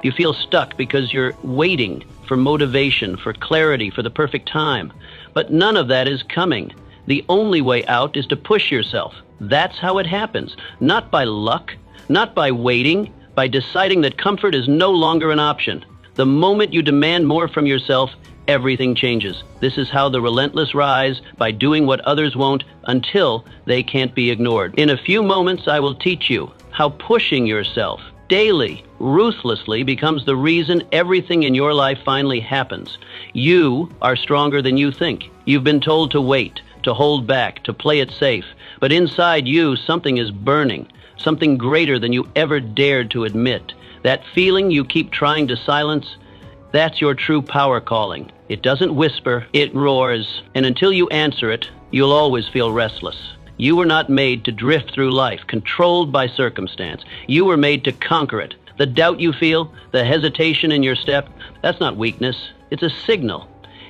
You feel stuck because you're waiting for motivation, for clarity, for the perfect time. But none of that is coming. The only way out is to push yourself. That's how it happens. Not by luck, not by waiting, by deciding that comfort is no longer an option. The moment you demand more from yourself, everything changes. This is how the relentless rise, by doing what others won't until they can't be ignored. In a few moments, I will teach you how pushing yourself daily, ruthlessly, becomes the reason everything in your life finally happens. You are stronger than you think. You've been told to wait, to hold back, to play it safe. But inside you, something is burning, something greater than you ever dared to admit. That feeling you keep trying to silence, that's your true power calling. It doesn't whisper, it roars. And until you answer it, you'll always feel restless. You were not made to drift through life, controlled by circumstance. You were made to conquer it. The doubt you feel, the hesitation in your step, that's not weakness. It's a signal.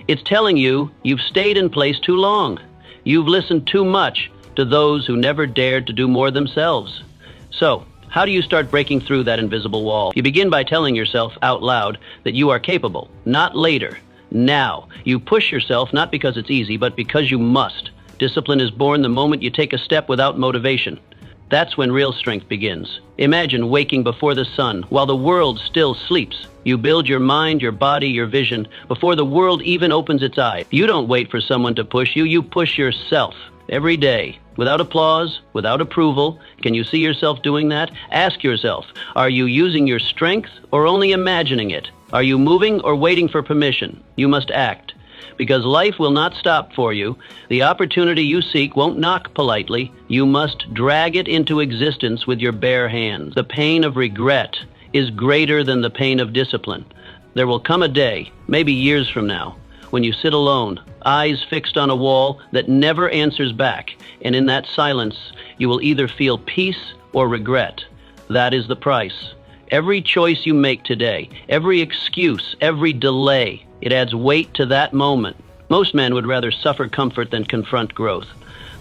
It's telling you you've stayed in place too long. You've listened too much to those who never dared to do more themselves. So, how do you start breaking through that invisible wall? You begin by telling yourself out loud that you are capable. Not later. Now. You push yourself not because it's easy, but because you must. Discipline is born the moment you take a step without motivation. That's when real strength begins. Imagine waking before the sun while the world still sleeps. You build your mind, your body, your vision before the world even opens its eyes. You don't wait for someone to push you. You push yourself every day. Without applause, without approval. Can you see yourself doing that? Ask yourself, are you using your strength or only imagining it? Are you moving or waiting for permission? You must act. Because life will not stop for you. The opportunity you seek won't knock politely. You must drag it into existence with your bare hands. The pain of regret is greater than the pain of discipline. There will come a day, maybe years from now, when you sit alone, eyes fixed on a wall that never answers back, and in that silence, you will either feel peace or regret. That is the price. Every choice you make today, every excuse, every delay, it adds weight to that moment. Most men would rather suffer comfort than confront growth.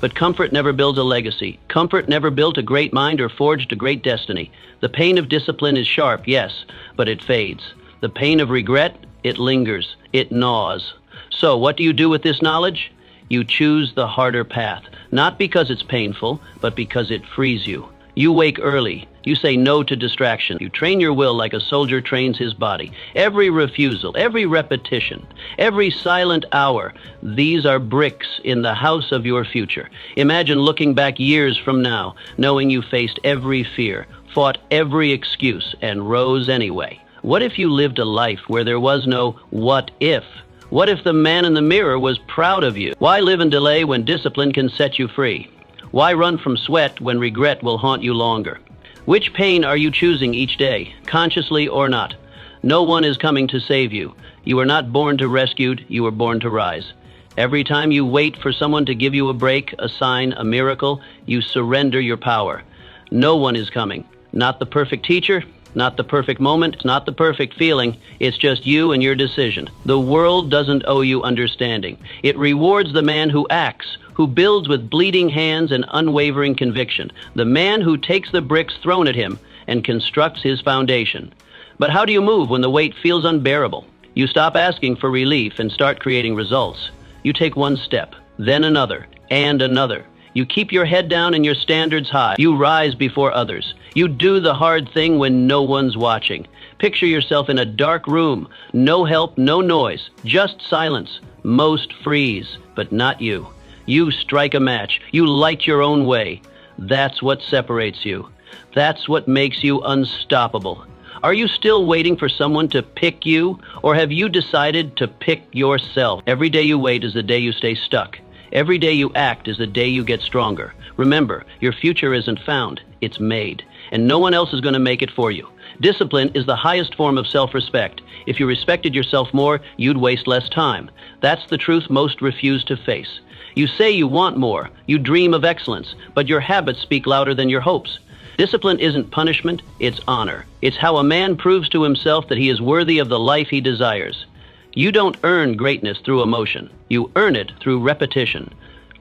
But comfort never builds a legacy. Comfort never built a great mind or forged a great destiny. The pain of discipline is sharp, yes, but it fades. The pain of regret, it lingers, it gnaws. So what do you do with this knowledge? You choose the harder path, not because it's painful, but because it frees you. You wake early. You say no to distraction. You train your will like a soldier trains his body. Every refusal, every repetition, every silent hour, these are bricks in the house of your future. Imagine looking back years from now, knowing you faced every fear, fought every excuse, and rose anyway. What if you lived a life where there was no what if? What if the man in the mirror was proud of you? Why live in delay when discipline can set you free? Why run from sweat when regret will haunt you longer? Which pain are you choosing each day, consciously or not? No one is coming to save you. You were not born to rescued, you were born to rise. Every time you wait for someone to give you a break, a sign, a miracle, you surrender your power. No one is coming. Not the perfect teacher, not the perfect moment, not the perfect feeling. It's just you and your decision. The world doesn't owe you understanding. It rewards the man who acts, who builds with bleeding hands and unwavering conviction, the man who takes the bricks thrown at him and constructs his foundation. But how do you move when the weight feels unbearable? You stop asking for relief and start creating results. You take one step, then another, and another. You keep your head down and your standards high. You rise before others. You do the hard thing when no one's watching. Picture yourself in a dark room. No help, no noise, just silence. Most freeze, but not you. You strike a match. You light your own way. That's what separates you. That's what makes you unstoppable. Are you still waiting for someone to pick you, or have you decided to pick yourself? Every day you wait is the day you stay stuck. Every day you act is the day you get stronger. Remember, your future isn't found, it's made. And no one else is going to make it for you. Discipline is the highest form of self-respect. If you respected yourself more, you'd waste less time. That's the truth most refuse to face. You say you want more, you dream of excellence, but your habits speak louder than your hopes. Discipline isn't punishment, it's honor. It's how a man proves to himself that he is worthy of the life he desires. You don't earn greatness through emotion. You earn it through repetition.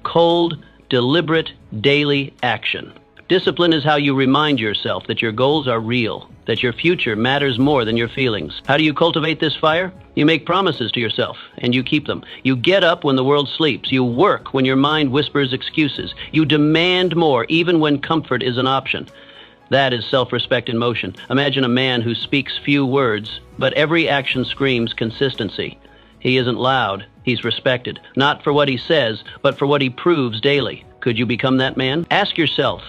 Cold, deliberate, daily action. Discipline is how you remind yourself that your goals are real, that your future matters more than your feelings. How do you cultivate this fire? You make promises to yourself, and you keep them. You get up when the world sleeps. You work when your mind whispers excuses. You demand more, even when comfort is an option. That is self-respect in motion. Imagine a man who speaks few words, but every action screams consistency. He isn't loud, he's respected, not for what he says, but for what he proves daily. Could you become that man? Ask yourself,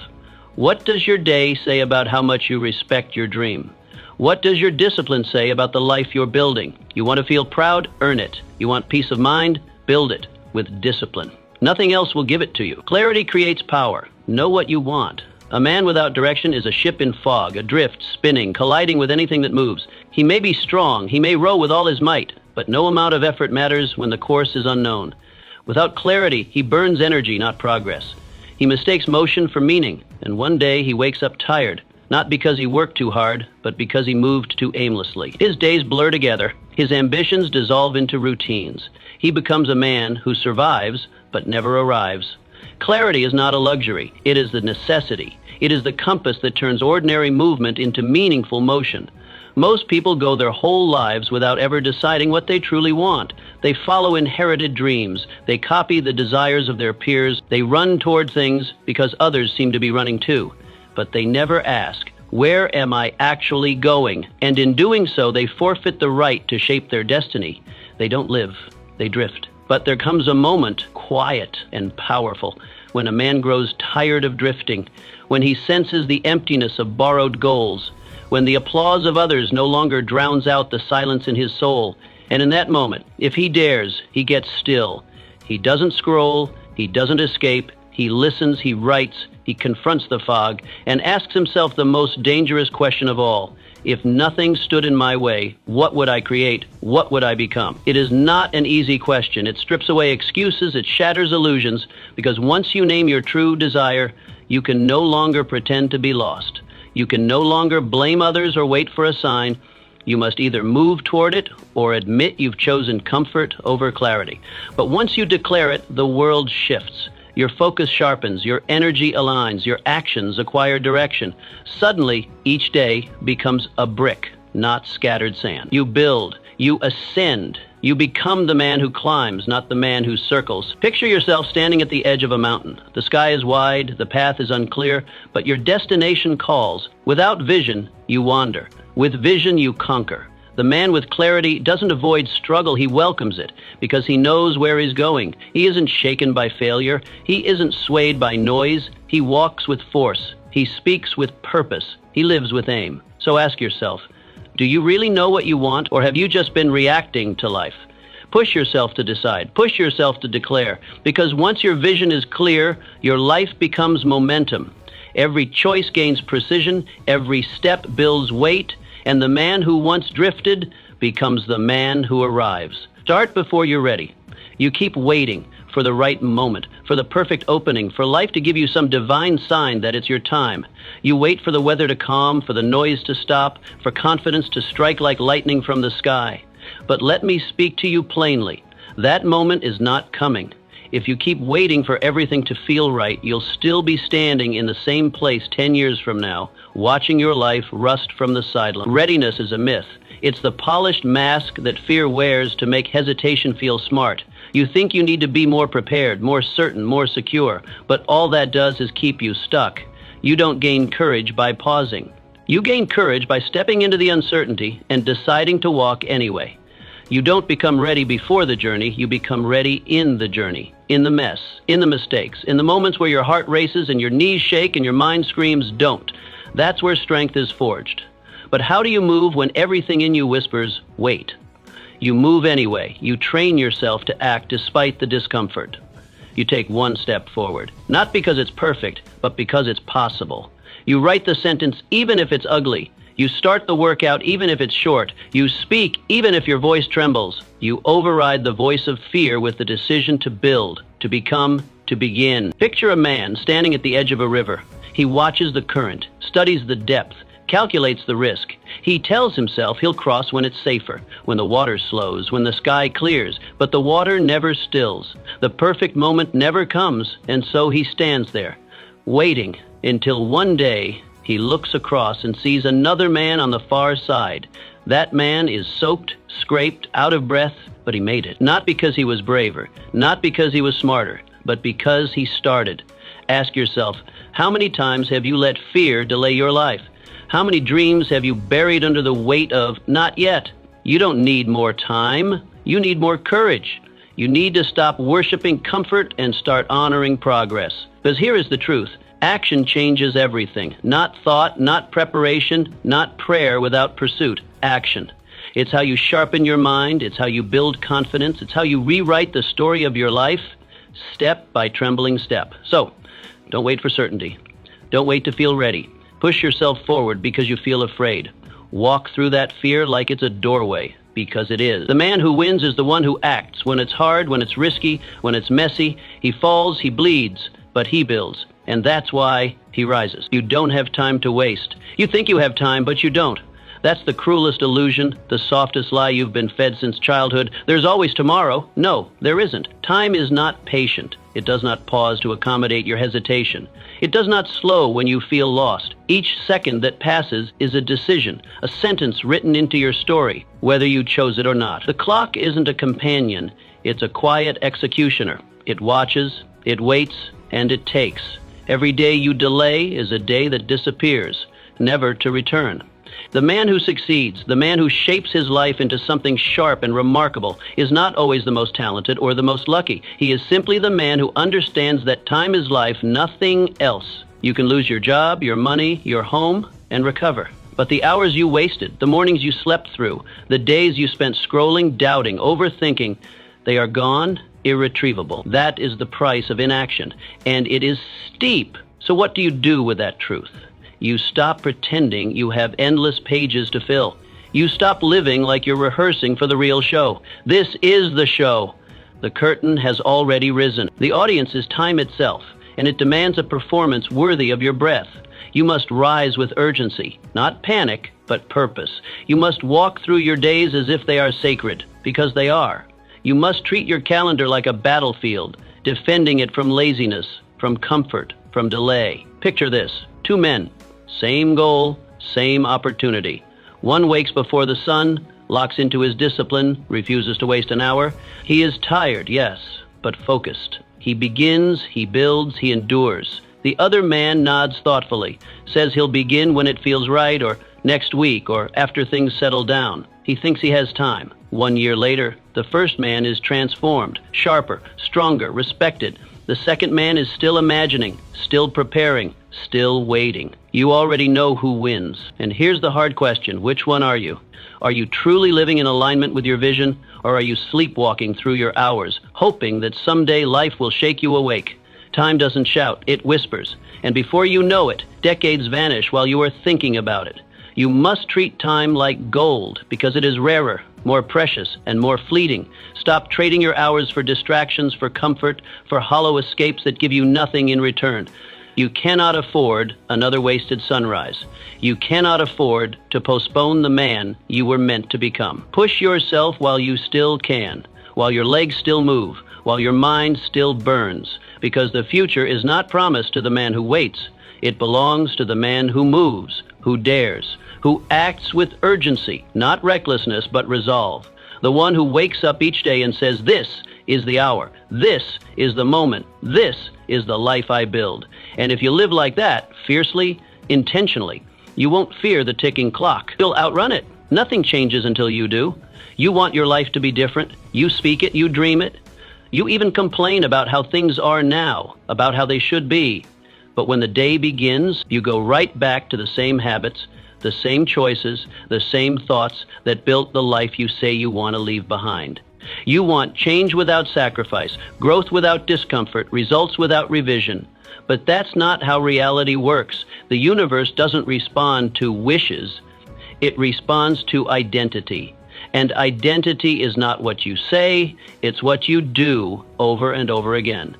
what does your day say about how much you respect your dream? What does your discipline say about the life you're building? You want to feel proud? Earn it. You want peace of mind? Build it with discipline. Nothing else will give it to you. Clarity creates power. Know what you want. A man without direction is a ship in fog, adrift, spinning, colliding with anything that moves. He may be strong, he may row with all his might, but no amount of effort matters when the course is unknown. Without clarity, he burns energy, not progress. He mistakes motion for meaning, and one day he wakes up tired, not because he worked too hard, but because he moved too aimlessly. His days blur together, his ambitions dissolve into routines. He becomes a man who survives, but never arrives. Clarity is not a luxury, it is the necessity. It is the compass that turns ordinary movement into meaningful motion. Most people go their whole lives without ever deciding what they truly want. They follow inherited dreams. They copy the desires of their peers. They run toward things because others seem to be running too. But they never ask, where am I actually going? And in doing so, they forfeit the right to shape their destiny. They don't live, they drift. But there comes a moment, quiet and powerful, when a man grows tired of drifting, when he senses the emptiness of borrowed goals, when the applause of others no longer drowns out the silence in his soul. And in that moment, if he dares, he gets still. He doesn't scroll, he doesn't escape, he listens, he writes, he confronts the fog, and asks himself the most dangerous question of all. If nothing stood in my way, what would I create? What would I become? It is not an easy question. It strips away excuses, it shatters illusions, because once you name your true desire, you can no longer pretend to be lost. You can no longer blame others or wait for a sign. You must either move toward it or admit you've chosen comfort over clarity. But once you declare it, the world shifts. Your focus sharpens, your energy aligns, your actions acquire direction. Suddenly, each day becomes a brick, not scattered sand. You build, you ascend, you become the man who climbs, not the man who circles. Picture yourself standing at the edge of a mountain. The sky is wide, the path is unclear, but your destination calls. Without vision, you wander. With vision, you conquer. The man with clarity doesn't avoid struggle, he welcomes it, because he knows where he's going. He isn't shaken by failure. He isn't swayed by noise. He walks with force. He speaks with purpose. He lives with aim. So ask yourself, do you really know what you want, or have you just been reacting to life? Push yourself to decide. Push yourself to declare, because once your vision is clear, your life becomes momentum. Every choice gains precision, every step builds weight, and the man who once drifted becomes the man who arrives. Start before you're ready. You keep waiting for the right moment, for the perfect opening, for life to give you some divine sign that it's your time. You wait for the weather to calm, for the noise to stop, for confidence to strike like lightning from the sky. But let me speak to you plainly. That moment is not coming. If you keep waiting for everything to feel right, you'll still be standing in the same place 10 years from now, watching your life rust from the sideline. Readiness is a myth. It's the polished mask that fear wears to make hesitation feel smart. You think you need to be more prepared, more certain, more secure, but all that does is keep you stuck. You don't gain courage by pausing. You gain courage by stepping into the uncertainty and deciding to walk anyway. You don't become ready before the journey, you become ready in the journey, in the mess, in the mistakes, in the moments where your heart races and your knees shake and your mind screams, don't. That's where strength is forged. But how do you move when everything in you whispers, wait? You move anyway. You train yourself to act despite the discomfort. You take one step forward, not because it's perfect, but because it's possible. You write the sentence even if it's ugly. You start the workout even if it's short. You speak even if your voice trembles. You override the voice of fear with the decision to build, to become, to begin. Picture a man standing at the edge of a river. He watches the current, studies the depth, calculates the risk. He tells himself he'll cross when it's safer, when the water slows, when the sky clears, but the water never stills. The perfect moment never comes, and so he stands there, waiting, until one day he looks across and sees another man on the far side. That man is soaked, scraped, out of breath, but he made it. Not because he was braver, not because he was smarter, but because he started. Ask yourself, how many times have you let fear delay your life? How many dreams have you buried under the weight of not yet? You don't need more time. You need more courage. You need to stop worshiping comfort and start honoring progress. Because here is the truth. Action changes everything. Not thought, not preparation, not prayer without pursuit. Action. It's how you sharpen your mind. It's how you build confidence. It's how you rewrite the story of your life, step by trembling step. So, don't wait for certainty. Don't wait to feel ready. Push yourself forward because you feel afraid. Walk through that fear like it's a doorway, because it is. The man who wins is the one who acts. When it's hard, when it's risky, when it's messy, he falls, he bleeds, but he builds. And that's why he rises. You don't have time to waste. You think you have time, but you don't. That's the cruelest illusion, the softest lie you've been fed since childhood. There's always tomorrow. No, there isn't. Time is not patient. It does not pause to accommodate your hesitation. It does not slow when you feel lost. Each second that passes is a decision, a sentence written into your story, whether you chose it or not. The clock isn't a companion. It's a quiet executioner. It watches, it waits, and it takes. Every day you delay is a day that disappears, never to return. The man who succeeds, the man who shapes his life into something sharp and remarkable, is not always the most talented or the most lucky. He is simply the man who understands that time is life, nothing else. You can lose your job, your money, your home, and recover. But the hours you wasted, the mornings you slept through, the days you spent scrolling, doubting, overthinking, they are gone, irretrievable. That is the price of inaction, and it is steep. So what do you do with that truth? You stop pretending you have endless pages to fill. You stop living like you're rehearsing for the real show. This is the show. The curtain has already risen. The audience is time itself, and it demands a performance worthy of your breath. You must rise with urgency, not panic, but purpose. You must walk through your days as if they are sacred, because they are. You must treat your calendar like a battlefield, defending it from laziness, from comfort, from delay. Picture this: 2 men. Same goal, same opportunity. One wakes before the sun, locks into his discipline, refuses to waste an hour. He is tired, yes, but focused. He begins, he builds, he endures. The other man nods thoughtfully, says he'll begin when it feels right, or next week, or after things settle down. He thinks he has time. 1 year later, the first man is transformed, sharper, stronger, respected. The second man is still imagining, still preparing, still waiting. You already know who wins. And here's the hard question: which one are you? Are you truly living in alignment with your vision, or are you sleepwalking through your hours, hoping that someday life will shake you awake? Time doesn't shout, it whispers. And before you know it, decades vanish while you are thinking about it. You must treat time like gold, because it is rarer, more precious, and more fleeting. Stop trading your hours for distractions, for comfort, for hollow escapes that give you nothing in return. You cannot afford another wasted sunrise. You cannot afford to postpone the man you were meant to become. Push yourself while you still can, while your legs still move, while your mind still burns, because the future is not promised to the man who waits. It belongs to the man who moves, who dares, who acts with urgency, not recklessness, but resolve. The one who wakes up each day and says, "This is the hour. This is the moment. This is the life I build." And if you live like that, fiercely, intentionally, you won't fear the ticking clock. You'll outrun it. Nothing changes until you do. You want your life to be different. You speak it. You dream it. You even complain about how things are now, about how they should be. But when the day begins, you go right back to the same habits, the same choices, the same thoughts that built the life you say you want to leave behind. You want change without sacrifice, growth without discomfort, results without revision. But that's not how reality works. The universe doesn't respond to wishes. It responds to identity. And identity is not what you say, it's what you do over and over again.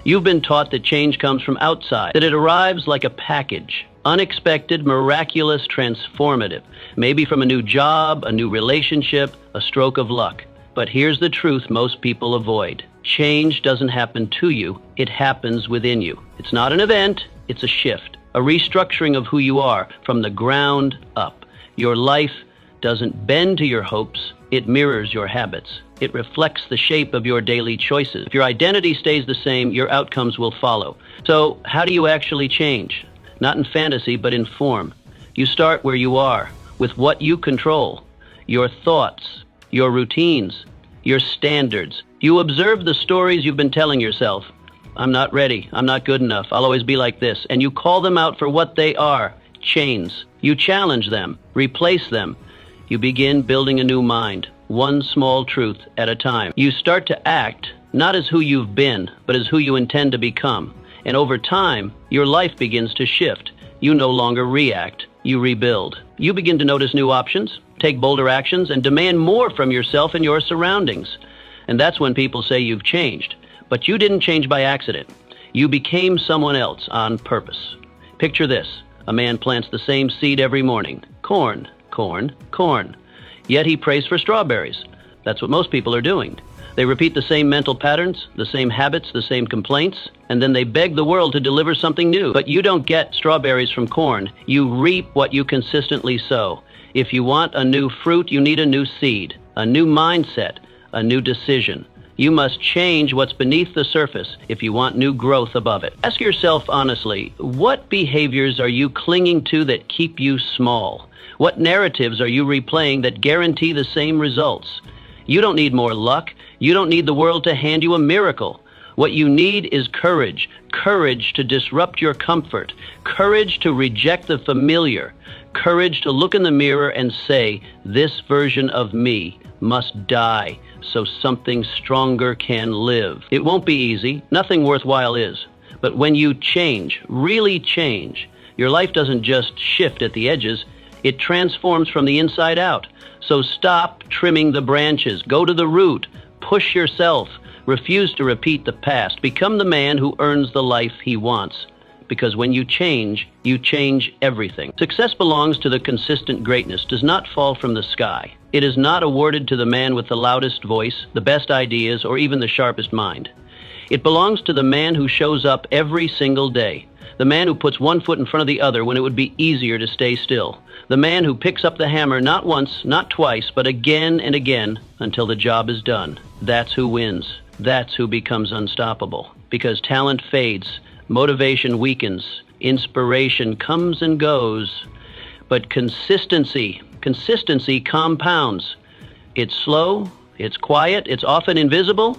You've been taught that change comes from outside, that it arrives like a package. Unexpected, miraculous, transformative. Maybe from a new job, a new relationship, a stroke of luck. But here's the truth most people avoid. Change doesn't happen to you, it happens within you. It's not an event, it's a shift. a restructuring of who you are from the ground up. Your life doesn't bend to your hopes, it mirrors your habits. It reflects the shape of your daily choices. If your identity stays the same, your outcomes will follow. So, how do you actually change? Not in fantasy, but in form. You start where you are, with what you control, your thoughts, your routines, your standards. You observe the stories you've been telling yourself. I'm not ready, I'm not good enough, I'll always be like this. And you call them out for what they are, chains. You challenge them, replace them. You begin building a new mind, one small truth at a time. You start to act not as who you've been, but as who you intend to become. And over time, your life begins to shift. You no longer react, you rebuild. You begin to notice new options, take bolder actions, and demand more from yourself and your surroundings. And that's when people say you've changed. But you didn't change by accident. You became someone else on purpose. Picture this. A man plants the same seed every morning. Corn, corn, corn. Yet he prays for strawberries. That's what most people are doing. They repeat the same mental patterns, the same habits, the same complaints, and then they beg the world to deliver something new. But you don't get strawberries from corn. You reap what you consistently sow. If you want a new fruit, you need a new seed, a new mindset, a new decision. You must change what's beneath the surface if you want new growth above it. Ask yourself honestly, what behaviors are you clinging to that keep you small? What narratives are you replaying that guarantee the same results? You don't need more luck. You don't need the world to hand you a miracle. What you need is courage. Courage to disrupt your comfort. Courage to reject the familiar. Courage to look in the mirror and say, this version of me must die so something stronger can live. It won't be easy. Nothing worthwhile is. But when you change, really change, your life doesn't just shift at the edges. It transforms from the inside out. So stop trimming the branches. Go to the root. Push yourself. Refuse to repeat the past. Become the man who earns the life he wants. Because when you change everything. Success belongs to the consistent greatness, does not fall from the sky. It is not awarded to the man with the loudest voice, the best ideas, or even the sharpest mind. It belongs to the man who shows up every single day. The man who puts one foot in front of the other when it would be easier to stay still. The man who picks up the hammer not once, not twice, but again and again until the job is done. That's who wins. That's who becomes unstoppable. Because talent fades, motivation weakens, inspiration comes and goes. But consistency compounds. It's slow, it's quiet, it's often invisible,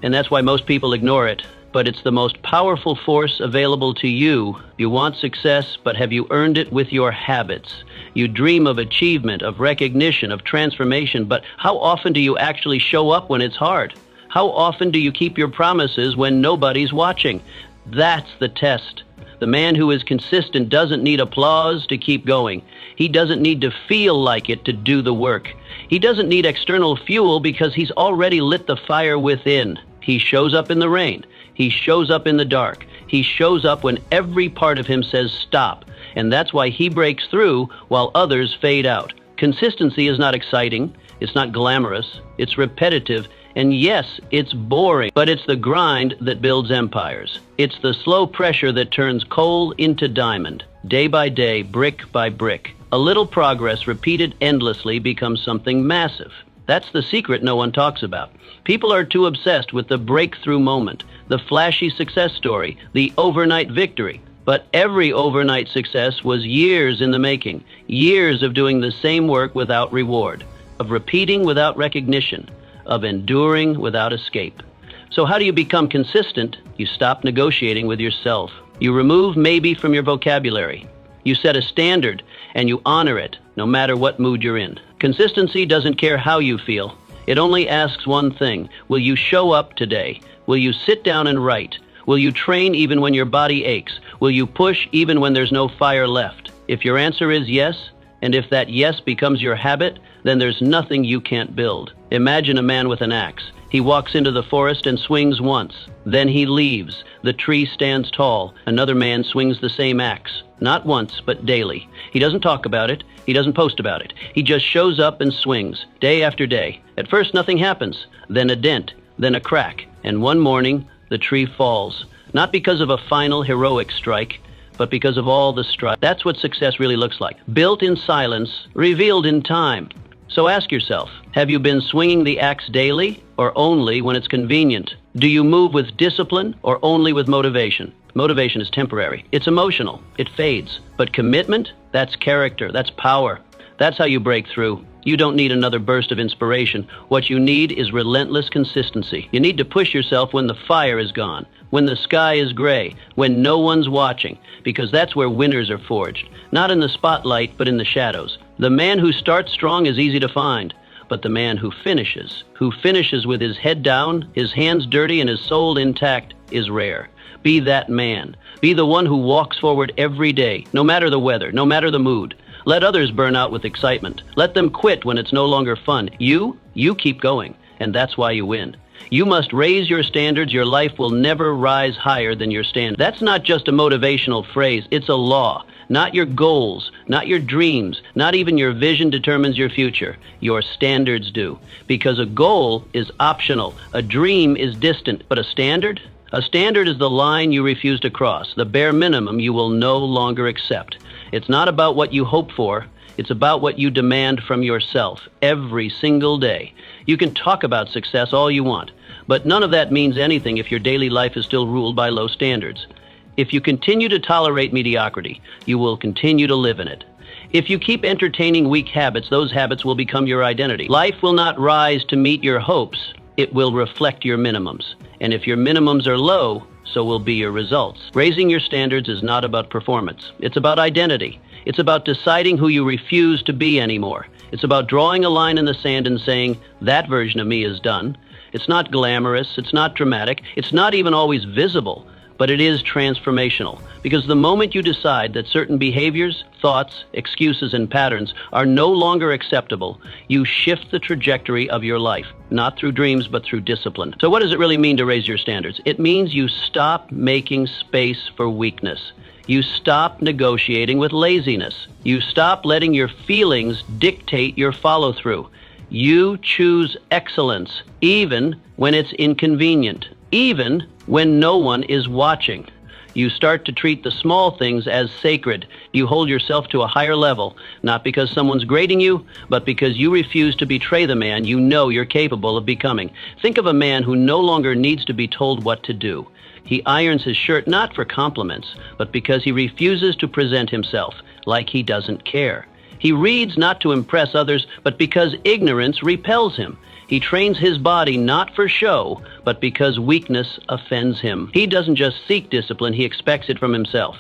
and that's why most people ignore it. But it's the most powerful force available to you. You want success, but have you earned it with your habits? You dream of achievement, of recognition, of transformation, but how often do you actually show up when it's hard? How often do you keep your promises when nobody's watching? That's the test. The man who is consistent doesn't need applause to keep going. He doesn't need to feel like it to do the work. He doesn't need external fuel because he's already lit the fire within. He shows up in the rain. He shows up in the dark. He shows up when every part of him says stop. And that's why he breaks through while others fade out. Consistency is not exciting. It's not glamorous. It's repetitive. And yes, it's boring, but it's the grind that builds empires. It's the slow pressure that turns coal into diamond. Day by day, brick by brick. A little progress repeated endlessly becomes something massive. That's the secret no one talks about. People are too obsessed with the breakthrough moment, the flashy success story, the overnight victory. But every overnight success was years in the making, years of doing the same work without reward, of repeating without recognition, of enduring without escape. So how do you become consistent? You stop negotiating with yourself. You remove maybe from your vocabulary. You set a standard and you honor it, no matter what mood you're in. Consistency doesn't care how you feel. It only asks one thing. Will you show up today? Will you sit down and write? Will you train even when your body aches? Will you push even when there's no fire left? If your answer is yes, and if that yes becomes your habit, then there's nothing you can't build. Imagine a man with an axe. He walks into the forest and swings once. Then he leaves. The tree stands tall. Another man swings the same axe. Not once, but daily. He doesn't talk about it. He doesn't post about it. He just shows up and swings, day after day. At first, nothing happens. Then a dent. Then a crack. And one morning, the tree falls. Not because of a final heroic strike, but because of all the strife. That's what success really looks like. Built in silence, revealed in time. So ask yourself, have you been swinging the axe daily or only when it's convenient? Do you move with discipline or only with motivation? Motivation is temporary. It's emotional. It fades. But commitment, that's character. That's power. That's how you break through. You don't need another burst of inspiration. What you need is relentless consistency. You need to push yourself when the fire is gone, when the sky is gray, when no one's watching, because that's where winners are forged. Not in the spotlight, but in the shadows. The man who starts strong is easy to find, but the man who finishes with his head down, his hands dirty, and his soul intact is rare. Be that man. Be the one who walks forward every day, no matter the weather, no matter the mood. Let others burn out with excitement. Let them quit when it's no longer fun. You keep going, and that's why you win. You must raise your standards. Your life will never rise higher than your standards. That's not just a motivational phrase. It's a law. Not your goals, not your dreams, not even your vision determines your future. Your standards do. Because a goal is optional. A dream is distant. But a standard? A standard is the line you refuse to cross, the bare minimum you will no longer accept. It's not about what you hope for. It's about what you demand from yourself every single day. You can talk about success all you want, but none of that means anything if your daily life is still ruled by low standards. If you continue to tolerate mediocrity, you will continue to live in it. If you keep entertaining weak habits, those habits will become your identity. Life will not rise to meet your hopes. It will reflect your minimums. And if your minimums are low, so will be your results. Raising your standards is not about performance. It's about identity. It's about deciding who you refuse to be anymore. It's about drawing a line in the sand and saying, that version of me is done. It's not glamorous. It's not dramatic. It's not even always visible. But it is transformational, because the moment you decide that certain behaviors, thoughts, excuses, and patterns are no longer acceptable, you shift the trajectory of your life, not through dreams, but through discipline. So what does it really mean to raise your standards? It means you stop making space for weakness. You stop negotiating with laziness. You stop letting your feelings dictate your follow-through. You choose excellence, even when it's inconvenient, even when no one is watching. You start to treat the small things as sacred. You hold yourself to a higher level, not because someone's grading you, but because you refuse to betray the man you know you're capable of becoming. Think of a man who no longer needs to be told what to do. He irons his shirt not for compliments, but because he refuses to present himself like he doesn't care. He reads not to impress others, but because ignorance repels him. He trains his body not for show, but because weakness offends him. He doesn't just seek discipline, he expects it from himself.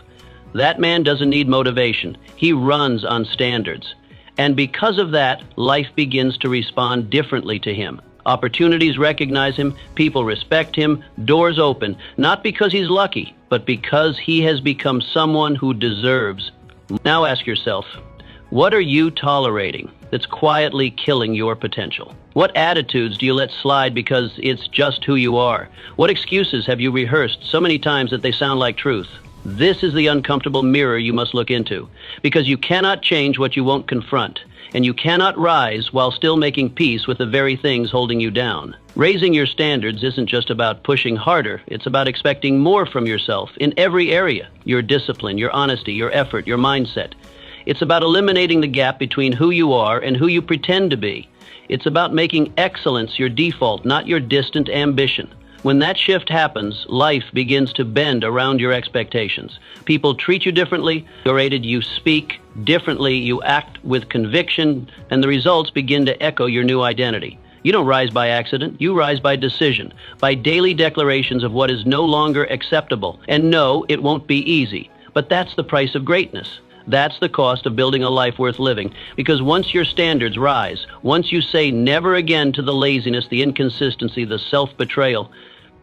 That man doesn't need motivation. He runs on standards. And because of that, life begins to respond differently to him. Opportunities recognize him, people respect him, doors open, not because he's lucky, but because he has become someone who deserves. Now ask yourself, what are you tolerating that's quietly killing your potential? What attitudes do you let slide because it's just who you are? What excuses have you rehearsed so many times that they sound like truth? This is the uncomfortable mirror you must look into, because you cannot change what you won't confront, and you cannot rise while still making peace with the very things holding you down. Raising your standards isn't just about pushing harder, it's about expecting more from yourself in every area. Your discipline, your honesty, your effort, your mindset. It's about eliminating the gap between who you are and who you pretend to be. It's about making excellence your default, not your distant ambition. When that shift happens, life begins to bend around your expectations. People treat you differently, you speak differently, you act with conviction, and the results begin to echo your new identity. You don't rise by accident, you rise by decision, by daily declarations of what is no longer acceptable. And no, it won't be easy, but that's the price of greatness. That's the cost of building a life worth living, because once your standards rise, once you say never again to the laziness, the inconsistency, the self-betrayal,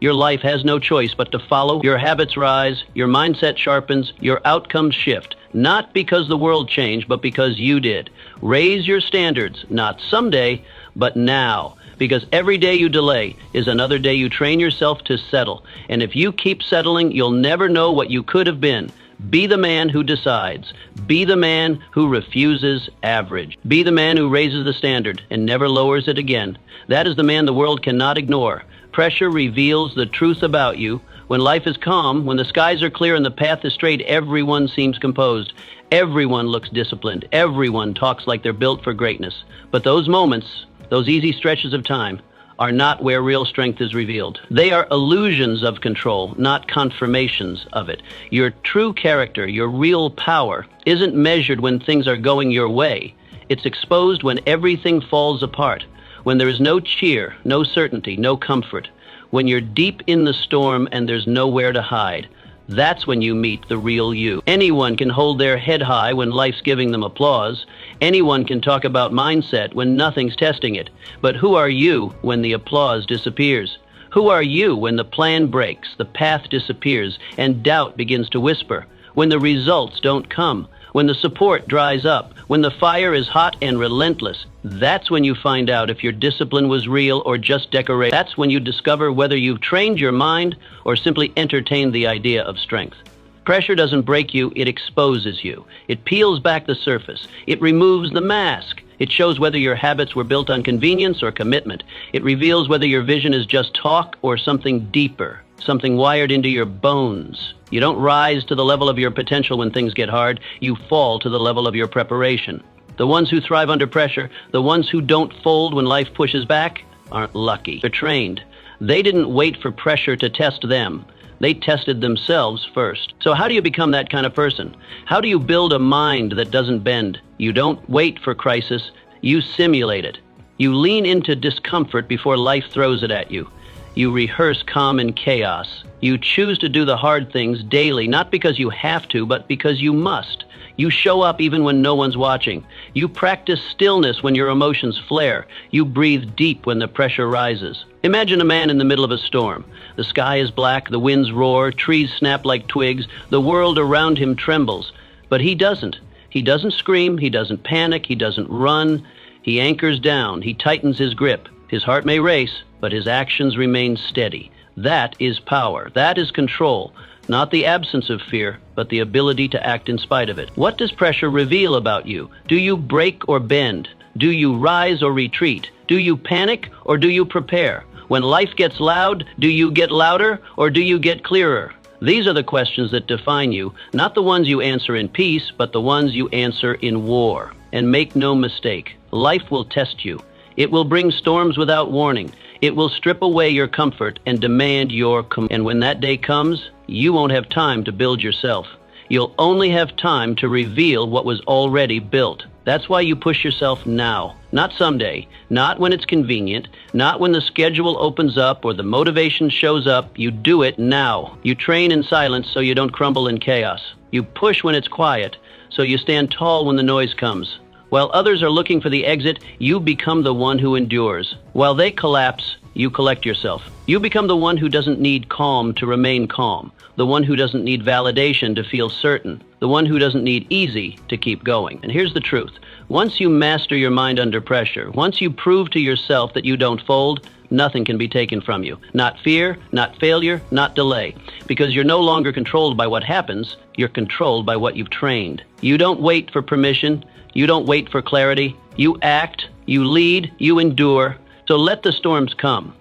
your life has no choice but to follow. Your habits rise, your mindset sharpens, your outcomes shift, not because the world changed, but because you did. Raise your standards, not someday, but now, because every day you delay is another day you train yourself to settle. And if you keep settling, you'll never know what you could have been. Be the man who decides. Be the man who refuses average. Be the man who raises the standard and never lowers it again. That is the man the world cannot ignore. Pressure reveals the truth about you. When life is calm, when the skies are clear and the path is straight, everyone seems composed. Everyone looks disciplined. Everyone talks like they're built for greatness. But those moments, those easy stretches of time, are not where real strength is revealed. They are illusions of control, not confirmations of it. Your true character, your real power, isn't measured when things are going your way. It's exposed when everything falls apart, when there is no cheer, no certainty, no comfort, when you're deep in the storm and there's nowhere to hide. That's when you meet the real you. Anyone can hold their head high when life's giving them applause. Anyone can talk about mindset when nothing's testing it. But who are you when the applause disappears? Who are you when the plan breaks, the path disappears, and doubt begins to whisper? When the results don't come? When the support dries up? When the fire is hot and relentless? That's when you find out if your discipline was real or just decorated. That's when you discover whether you've trained your mind or simply entertained the idea of strength. Pressure doesn't break you, it exposes you. It peels back the surface. It removes the mask. It shows whether your habits were built on convenience or commitment. It reveals whether your vision is just talk or something deeper, something wired into your bones. You don't rise to the level of your potential when things get hard. You fall to the level of your preparation. The ones who thrive under pressure, the ones who don't fold when life pushes back, aren't lucky. They're trained. They didn't wait for pressure to test them. They tested themselves first. So how do you become that kind of person? How do you build a mind that doesn't bend? You don't wait for crisis. You simulate it. You lean into discomfort before life throws it at you. You rehearse calm in chaos. You choose to do the hard things daily, not because you have to, but because you must. You show up even when no one's watching. You practice stillness when your emotions flare. You breathe deep when the pressure rises. Imagine a man in the middle of a storm. The sky is black, the winds roar, trees snap like twigs, the world around him trembles. But he doesn't. He doesn't scream, he doesn't panic, he doesn't run. He anchors down, he tightens his grip. His heart may race, but his actions remain steady. That is power. That is control. Not the absence of fear, but the ability to act in spite of it. What does pressure reveal about you? Do you break or bend? Do you rise or retreat? Do you panic or do you prepare? When life gets loud, do you get louder or do you get clearer? These are the questions that define you, not the ones you answer in peace, but the ones you answer in war. And make no mistake, life will test you. It will bring storms without warning. It will strip away your comfort and demand your and when that day comes, you won't have time to build yourself. You'll only have time to reveal what was already built. That's why you push yourself now, not someday, not when it's convenient, not when the schedule opens up or the motivation shows up. You do it now. You train in silence so you don't crumble in chaos. You push when it's quiet so you stand tall when the noise comes. While others are looking for the exit, you become the one who endures. While they collapse, you collect yourself. You become the one who doesn't need calm to remain calm, the one who doesn't need validation to feel certain, the one who doesn't need easy to keep going. And here's the truth. Once you master your mind under pressure, once you prove to yourself that you don't fold, nothing can be taken from you. Not fear, not failure, not delay. Because you're no longer controlled by what happens, you're controlled by what you've trained. You don't wait for permission. You don't wait for clarity. You act, you lead, you endure. So let the storms come.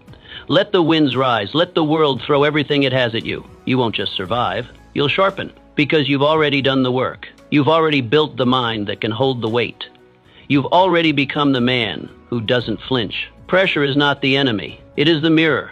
Let the winds rise. Let the world throw everything it has at you. You won't just survive. You'll sharpen because you've already done the work. You've already built the mind that can hold the weight. You've already become the man who doesn't flinch. Pressure is not the enemy. It is the mirror.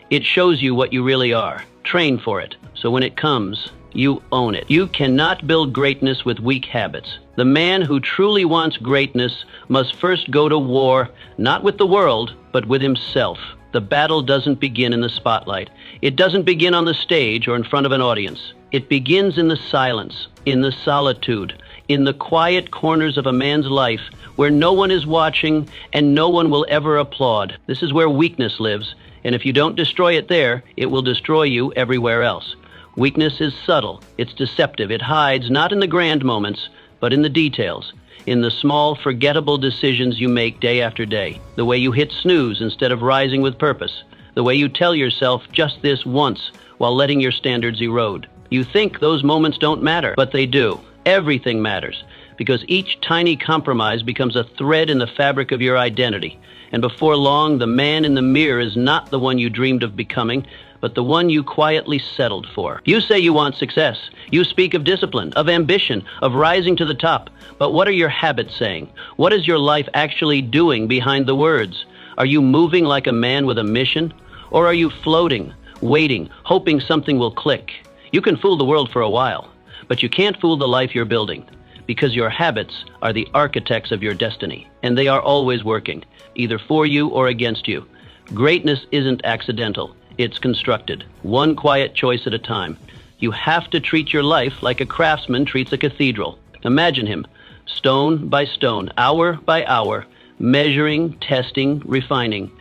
It shows you what you really are. Train for it. So when it comes, you own it. You cannot build greatness with weak habits. The man who truly wants greatness must first go to war, not with the world, but with himself. The battle doesn't begin in the spotlight. It doesn't begin on the stage or in front of an audience. It begins in the silence, in the solitude, in the quiet corners of a man's life where no one is watching and no one will ever applaud. This is where weakness lives, and if you don't destroy it there, it will destroy you everywhere else. Weakness is subtle, it's deceptive, it hides not in the grand moments, but in the details, in the small, forgettable decisions you make day after day, the way you hit snooze instead of rising with purpose, the way you tell yourself just this once while letting your standards erode. You think those moments don't matter, but they do. Everything matters. because each tiny compromise becomes a thread in the fabric of your identity. And before long, the man in the mirror is not the one you dreamed of becoming, but the one you quietly settled for. You say you want success. You speak of discipline, of ambition, of rising to the top. But what are your habits saying? What is your life actually doing behind the words? Are you moving like a man with a mission? Or are you floating, waiting, hoping something will click? You can fool the world for a while, but you can't fool the life you're building, because your habits are the architects of your destiny, and they are always working, either for you or against you. Greatness isn't accidental. It's constructed, one quiet choice at a time. You have to treat your life like a craftsman treats a cathedral. Imagine him, stone by stone, hour by hour, measuring, testing, refining.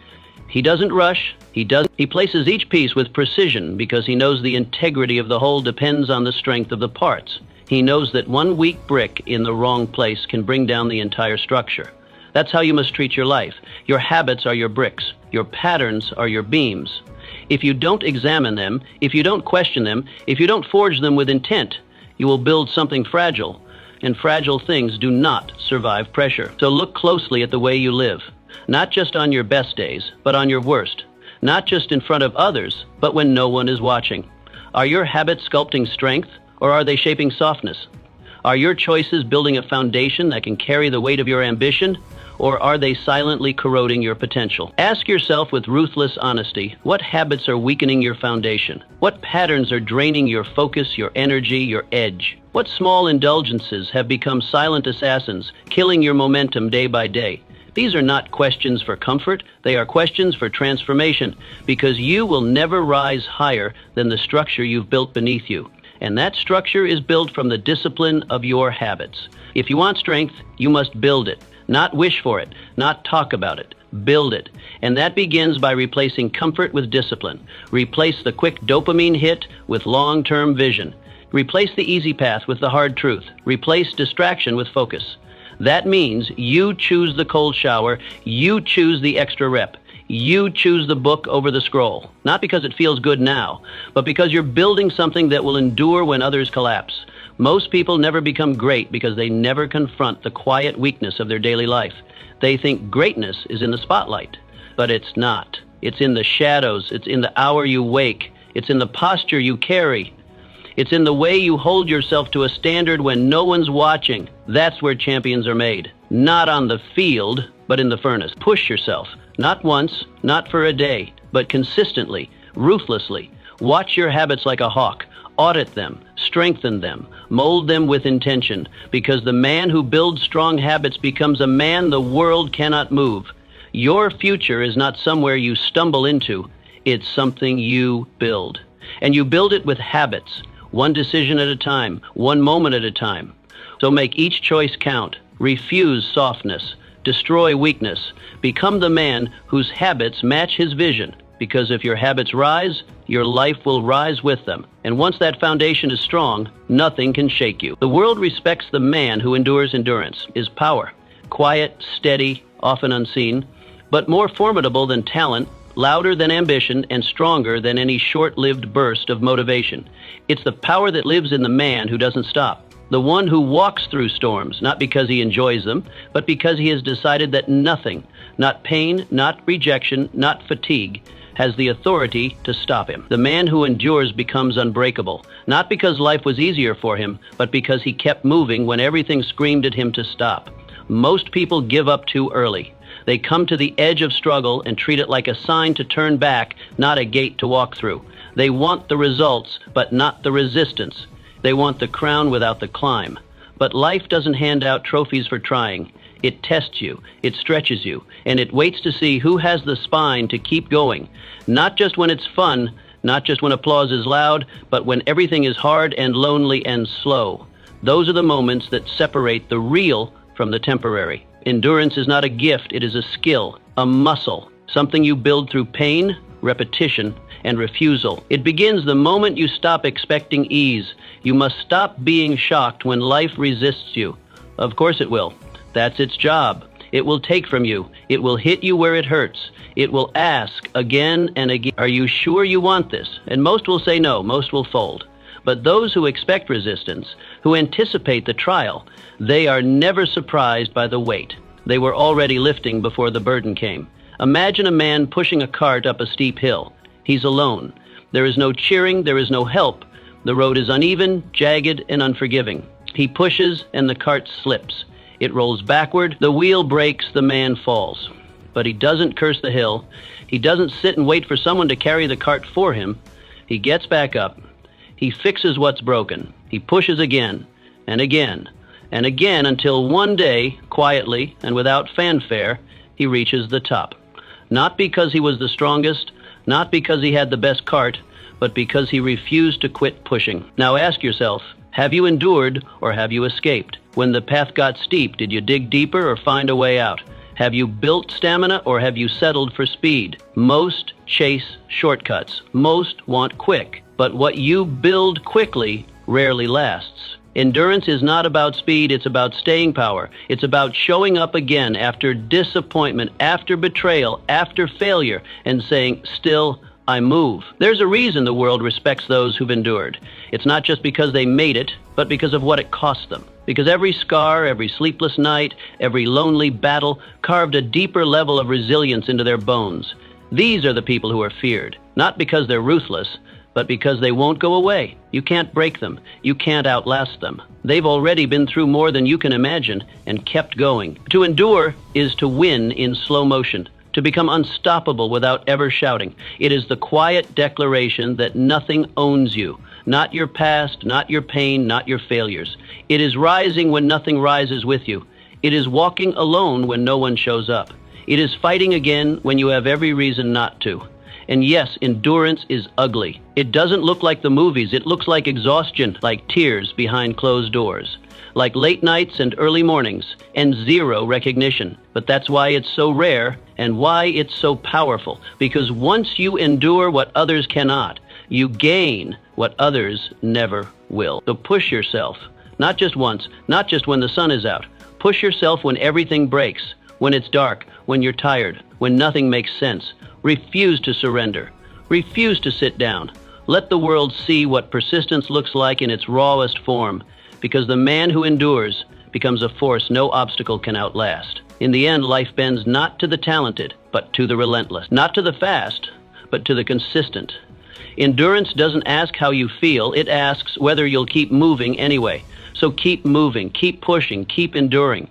He doesn't rush. He places each piece with precision because he knows the integrity of the whole depends on the strength of the parts. He knows that one weak brick in the wrong place can bring down the entire structure. That's how you must treat your life. Your habits are your bricks. Your patterns are your beams. If you don't examine them, if you don't question them, if you don't forge them with intent, you will build something fragile, and fragile things do not survive pressure. So look closely at the way you live, not just on your best days, but on your worst, not just in front of others, but when no one is watching. Are your habits sculpting strength, or are they shaping softness? Are your choices building a foundation that can carry the weight of your ambition, or are they silently corroding your potential? Ask yourself with ruthless honesty, what habits are weakening your foundation? What patterns are draining your focus, your energy, your edge? What small indulgences have become silent assassins, killing your momentum day by day? These are not questions for comfort, they are questions for transformation, because you will never rise higher than the structure you've built beneath you. And that structure is built from the discipline of your habits. If you want strength, you must build it. Not wish for it, not talk about it. Build it. And that begins by replacing comfort with discipline. Replace the quick dopamine hit with long-term vision. Replace the easy path with the hard truth. Replace distraction with focus. That means you choose the cold shower, you choose the extra rep. You choose the book over the scroll, not because it feels good now, but because you're building something that will endure when others collapse. Most people never become great because they never confront the quiet weakness of their daily life. They think greatness is in the spotlight, but it's not. It's in the shadows. It's in the hour you wake. It's in the posture you carry. It's in the way you hold yourself to a standard when no one's watching. That's where champions are made. Not on the field, but in the furnace. Push yourself. Not once, not for a day, but consistently, ruthlessly. Watch your habits like a hawk. Audit them, strengthen them, mold them with intention, because the man who builds strong habits becomes a man the world cannot move. Your future is not somewhere you stumble into, it's something you build. And you build it with habits, one decision at a time, one moment at a time. So make each choice count. Refuse softness. Destroy weakness. Become the man whose habits match his vision. Because if your habits rise, your life will rise with them. And once that foundation is strong, nothing can shake you. The world respects the man who endures endurance, is power. Quiet, steady, often unseen, but more formidable than talent, louder than ambition, and stronger than any short-lived burst of motivation. It's the power that lives in the man who doesn't stop. The one who walks through storms, not because he enjoys them, but because he has decided that nothing, not pain, not rejection, not fatigue, has the authority to stop him. The man who endures becomes unbreakable, not because life was easier for him, but because he kept moving when everything screamed at him to stop. Most people give up too early. They come to the edge of struggle and treat it like a sign to turn back, not a gate to walk through. They want the results, but not the resistance. They want the crown without the climb. But life doesn't hand out trophies for trying. It tests you, it stretches you, and it waits to see who has the spine to keep going. Not just when it's fun, not just when applause is loud, but when everything is hard and lonely and slow. Those are the moments that separate the real from the temporary. Endurance is not a gift, it is a skill, a muscle, something you build through pain, repetition, and refusal. It begins the moment you stop expecting ease. You must stop being shocked when life resists you. Of course it will. That's its job. It will take from you. It will hit you where it hurts. It will ask again and again, are you sure you want this? And most will say no, most will fold. But those who expect resistance, who anticipate the trial, they are never surprised by the weight. They were already lifting before the burden came. Imagine a man pushing a cart up a steep hill. He's alone. There is no cheering, there is no help. The road is uneven, jagged, and unforgiving. He pushes, and the cart slips. It rolls backward, the wheel breaks, the man falls. But he doesn't curse the hill. He doesn't sit and wait for someone to carry the cart for him. He gets back up. He fixes what's broken. He pushes again, and again, and again, until one day, quietly and without fanfare, he reaches the top. Not because he was the strongest, not because he had the best cart, but because he refused to quit pushing. Now ask yourself, have you endured or have you escaped? When the path got steep, did you dig deeper or find a way out? Have you built stamina or have you settled for speed? Most chase shortcuts. Most want quick. But what you build quickly rarely lasts. Endurance is not about speed, it's about staying power. It's about showing up again after disappointment, after betrayal, after failure, and saying, still, I move. There's a reason the world respects those who've endured. It's not just because they made it, but because of what it cost them. Because every scar, every sleepless night, every lonely battle carved a deeper level of resilience into their bones. These are the people who are feared, not because they're ruthless, but because they won't go away. You can't break them. You can't outlast them. They've already been through more than you can imagine and kept going. To endure is to win in slow motion, to become unstoppable without ever shouting. It is the quiet declaration that nothing owns you, not your past, not your pain, not your failures. It is rising when nothing rises with you. It is walking alone when no one shows up. It is fighting again when you have every reason not to. And yes, endurance is ugly. It doesn't look like the movies. It looks like exhaustion, like tears behind closed doors, like late nights and early mornings, and zero recognition. But that's why it's so rare and why it's so powerful. Because once you endure what others cannot, you gain what others never will. So push yourself, not just once, not just when the sun is out. Push yourself when everything breaks, when it's dark, when you're tired, when nothing makes sense. Refuse to surrender. Refuse to sit down. Let the world see what persistence looks like in its rawest form, because the man who endures becomes a force no obstacle can outlast. In the end, life bends not to the talented, but to the relentless. Not to the fast, but to the consistent. Endurance doesn't ask how you feel, it asks whether you'll keep moving anyway. So keep moving, keep pushing, keep enduring,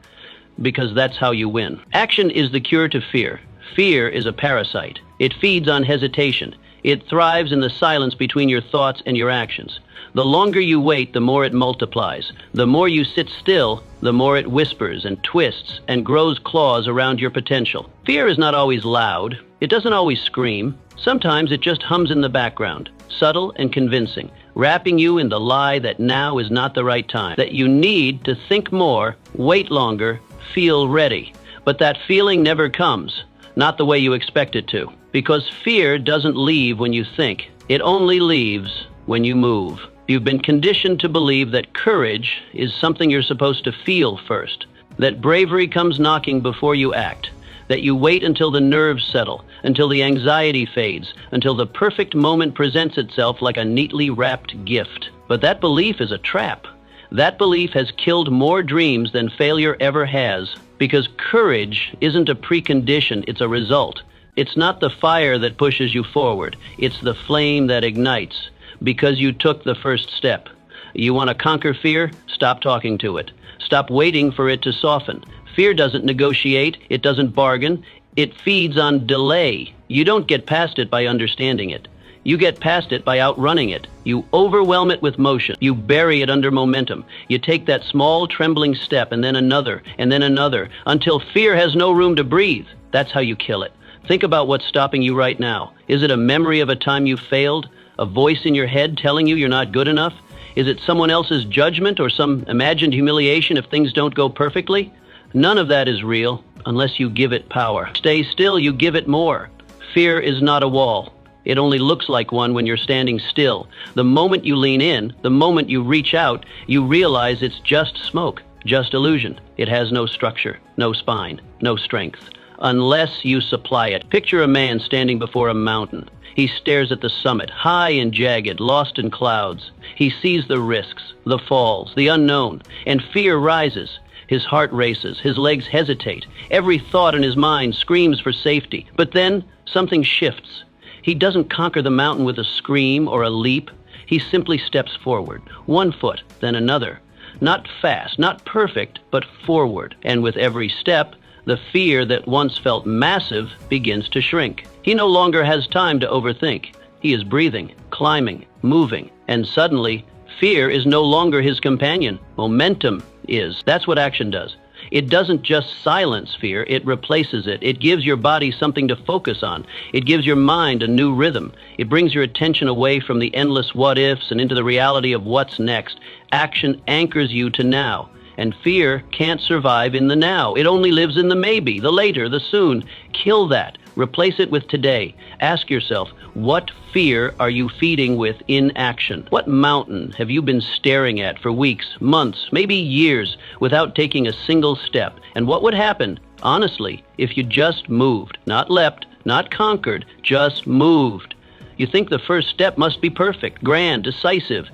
because that's how you win. Action is the cure to fear. Fear is a parasite. It feeds on hesitation. It thrives in the silence between your thoughts and your actions. The longer you wait, the more it multiplies. The more you sit still, the more it whispers and twists and grows claws around your potential. Fear is not always loud. It doesn't always scream. Sometimes it just hums in the background, subtle and convincing, wrapping you in the lie that now is not the right time, that you need to think more, wait longer, feel ready. But that feeling never comes. Not the way you expect it to. Because fear doesn't leave when you think. It only leaves when you move. You've been conditioned to believe that courage is something you're supposed to feel first. That bravery comes knocking before you act. That you wait until the nerves settle, until the anxiety fades, until the perfect moment presents itself like a neatly wrapped gift. But that belief is a trap. That belief has killed more dreams than failure ever has. Because courage isn't a precondition, it's a result. It's not the fire that pushes you forward. It's the flame that ignites because you took the first step. You want to conquer fear? Stop talking to it. Stop waiting for it to soften. Fear doesn't negotiate. It doesn't bargain. It feeds on delay. You don't get past it by understanding it. You get past it by outrunning it. You overwhelm it with motion. You bury it under momentum. You take that small trembling step and then another, until fear has no room to breathe. That's how you kill it. Think about what's stopping you right now. Is it a memory of a time you failed? A voice in your head telling you you're not good enough? Is it someone else's judgment or some imagined humiliation if things don't go perfectly? None of that is real unless you give it power. Stay still, you give it more. Fear is not a wall. It only looks like one when you're standing still. The moment you lean in, the moment you reach out, you realize it's just smoke, just illusion. It has no structure, no spine, no strength. unless you supply it. Picture a man standing before a mountain. He stares at the summit, high and jagged, lost in clouds. He sees the risks, the falls, the unknown, and fear rises. His heart races, his legs hesitate. Every thought in his mind screams for safety. But then something shifts. He doesn't conquer the mountain with a scream or a leap. He simply steps forward, one foot, then another. Not fast, not perfect, but forward. And with every step, the fear that once felt massive begins to shrink. He no longer has time to overthink. He is breathing, climbing, moving, and suddenly, fear is no longer his companion. Momentum is. That's what action does. It doesn't just silence fear, it replaces it. It gives your body something to focus on. It gives your mind a new rhythm. It brings your attention away from the endless what-ifs and into the reality of what's next. Action anchors you to now. And fear can't survive in the now. It only lives in the maybe, the later, the soon. Kill that. Replace it with today. Ask yourself, what fear are you feeding with inaction? What mountain have you been staring at for weeks, months, maybe years, without taking a single step? And what would happen, honestly, if you just moved? Not leapt, not conquered, just moved. You think the first step must be perfect, grand, decisive.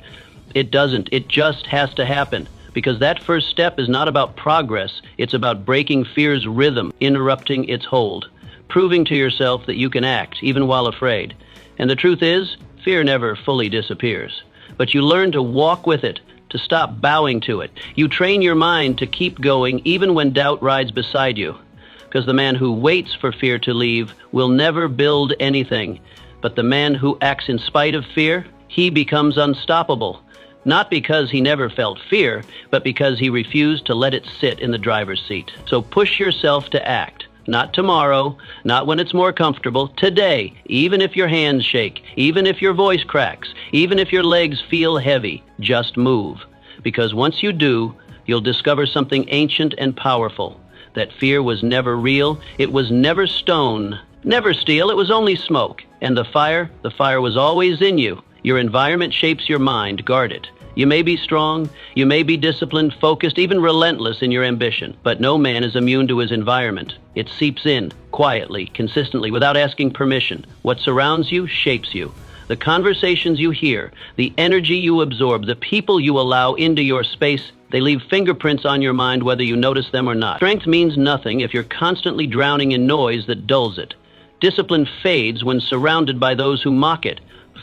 It doesn't. It just has to happen. Because that first step is not about progress. It's about breaking fear's rhythm, interrupting its hold, proving to yourself that you can act, even while afraid. And the truth is, fear never fully disappears. But you learn to walk with it, to stop bowing to it. You train your mind to keep going even when doubt rides beside you. Because the man who waits for fear to leave will never build anything. But the man who acts in spite of fear, he becomes unstoppable. Not because he never felt fear, but because he refused to let it sit in the driver's seat. So push yourself to act. Not tomorrow, not when it's more comfortable, today, even if your hands shake, even if your voice cracks, even if your legs feel heavy, just move. Because once you do, you'll discover something ancient and powerful. That fear was never real, it was never stone, never steel, it was only smoke. And the fire was always in you. Your environment shapes your mind, guard it. You may be strong, you may be disciplined, focused, even relentless in your ambition, but no man is immune to his environment. It seeps in, quietly, consistently, without asking permission. What surrounds you shapes you. The conversations you hear, the energy you absorb, the people you allow into your space, they leave fingerprints on your mind whether you notice them or not. Strength means nothing if you're constantly drowning in noise that dulls it. Discipline fades when surrounded by those who mock it.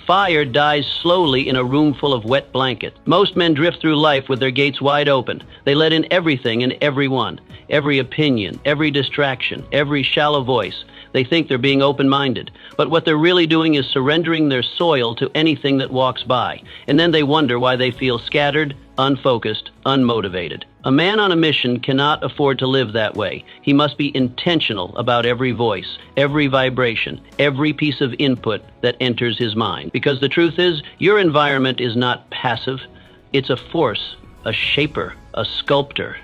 Fire dies slowly in a room full of wet blankets. Most men drift through life with their gates wide open. They let in everything and everyone, every opinion, every distraction, every shallow voice. They think they're being open-minded, but what they're really doing is surrendering their soil to anything that walks by. And then they wonder why they feel scattered, unfocused, unmotivated. A man on a mission cannot afford to live that way. He must be intentional about every voice, every vibration, every piece of input that enters his mind. Because the truth is, your environment is not passive. It's a force, a shaper, a sculptor.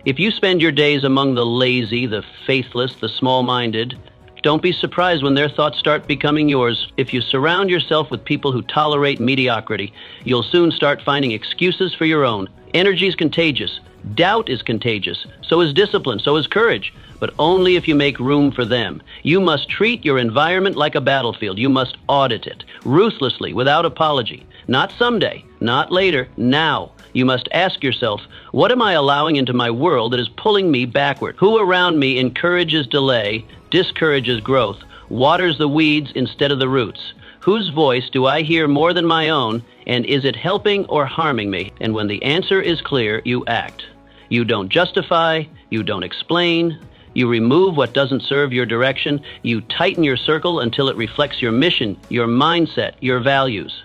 If you spend your days among the lazy, the faithless, the small-minded, don't be surprised when their thoughts start becoming yours. If you surround yourself with people who tolerate mediocrity, you'll soon start finding excuses for your own. Energy is contagious. Doubt is contagious. So is discipline. So is courage. But only if you make room for them. You must treat your environment like a battlefield. You must audit it, ruthlessly, without apology. Not someday, not later, now. You must ask yourself, what am I allowing into my world that is pulling me backward? Who around me encourages delay, discourages growth, waters the weeds instead of the roots? Whose voice do I hear more than my own, and is it helping or harming me? And when the answer is clear, you act. You don't justify, you don't explain, you remove what doesn't serve your direction, you tighten your circle until it reflects your mission, your mindset, your values.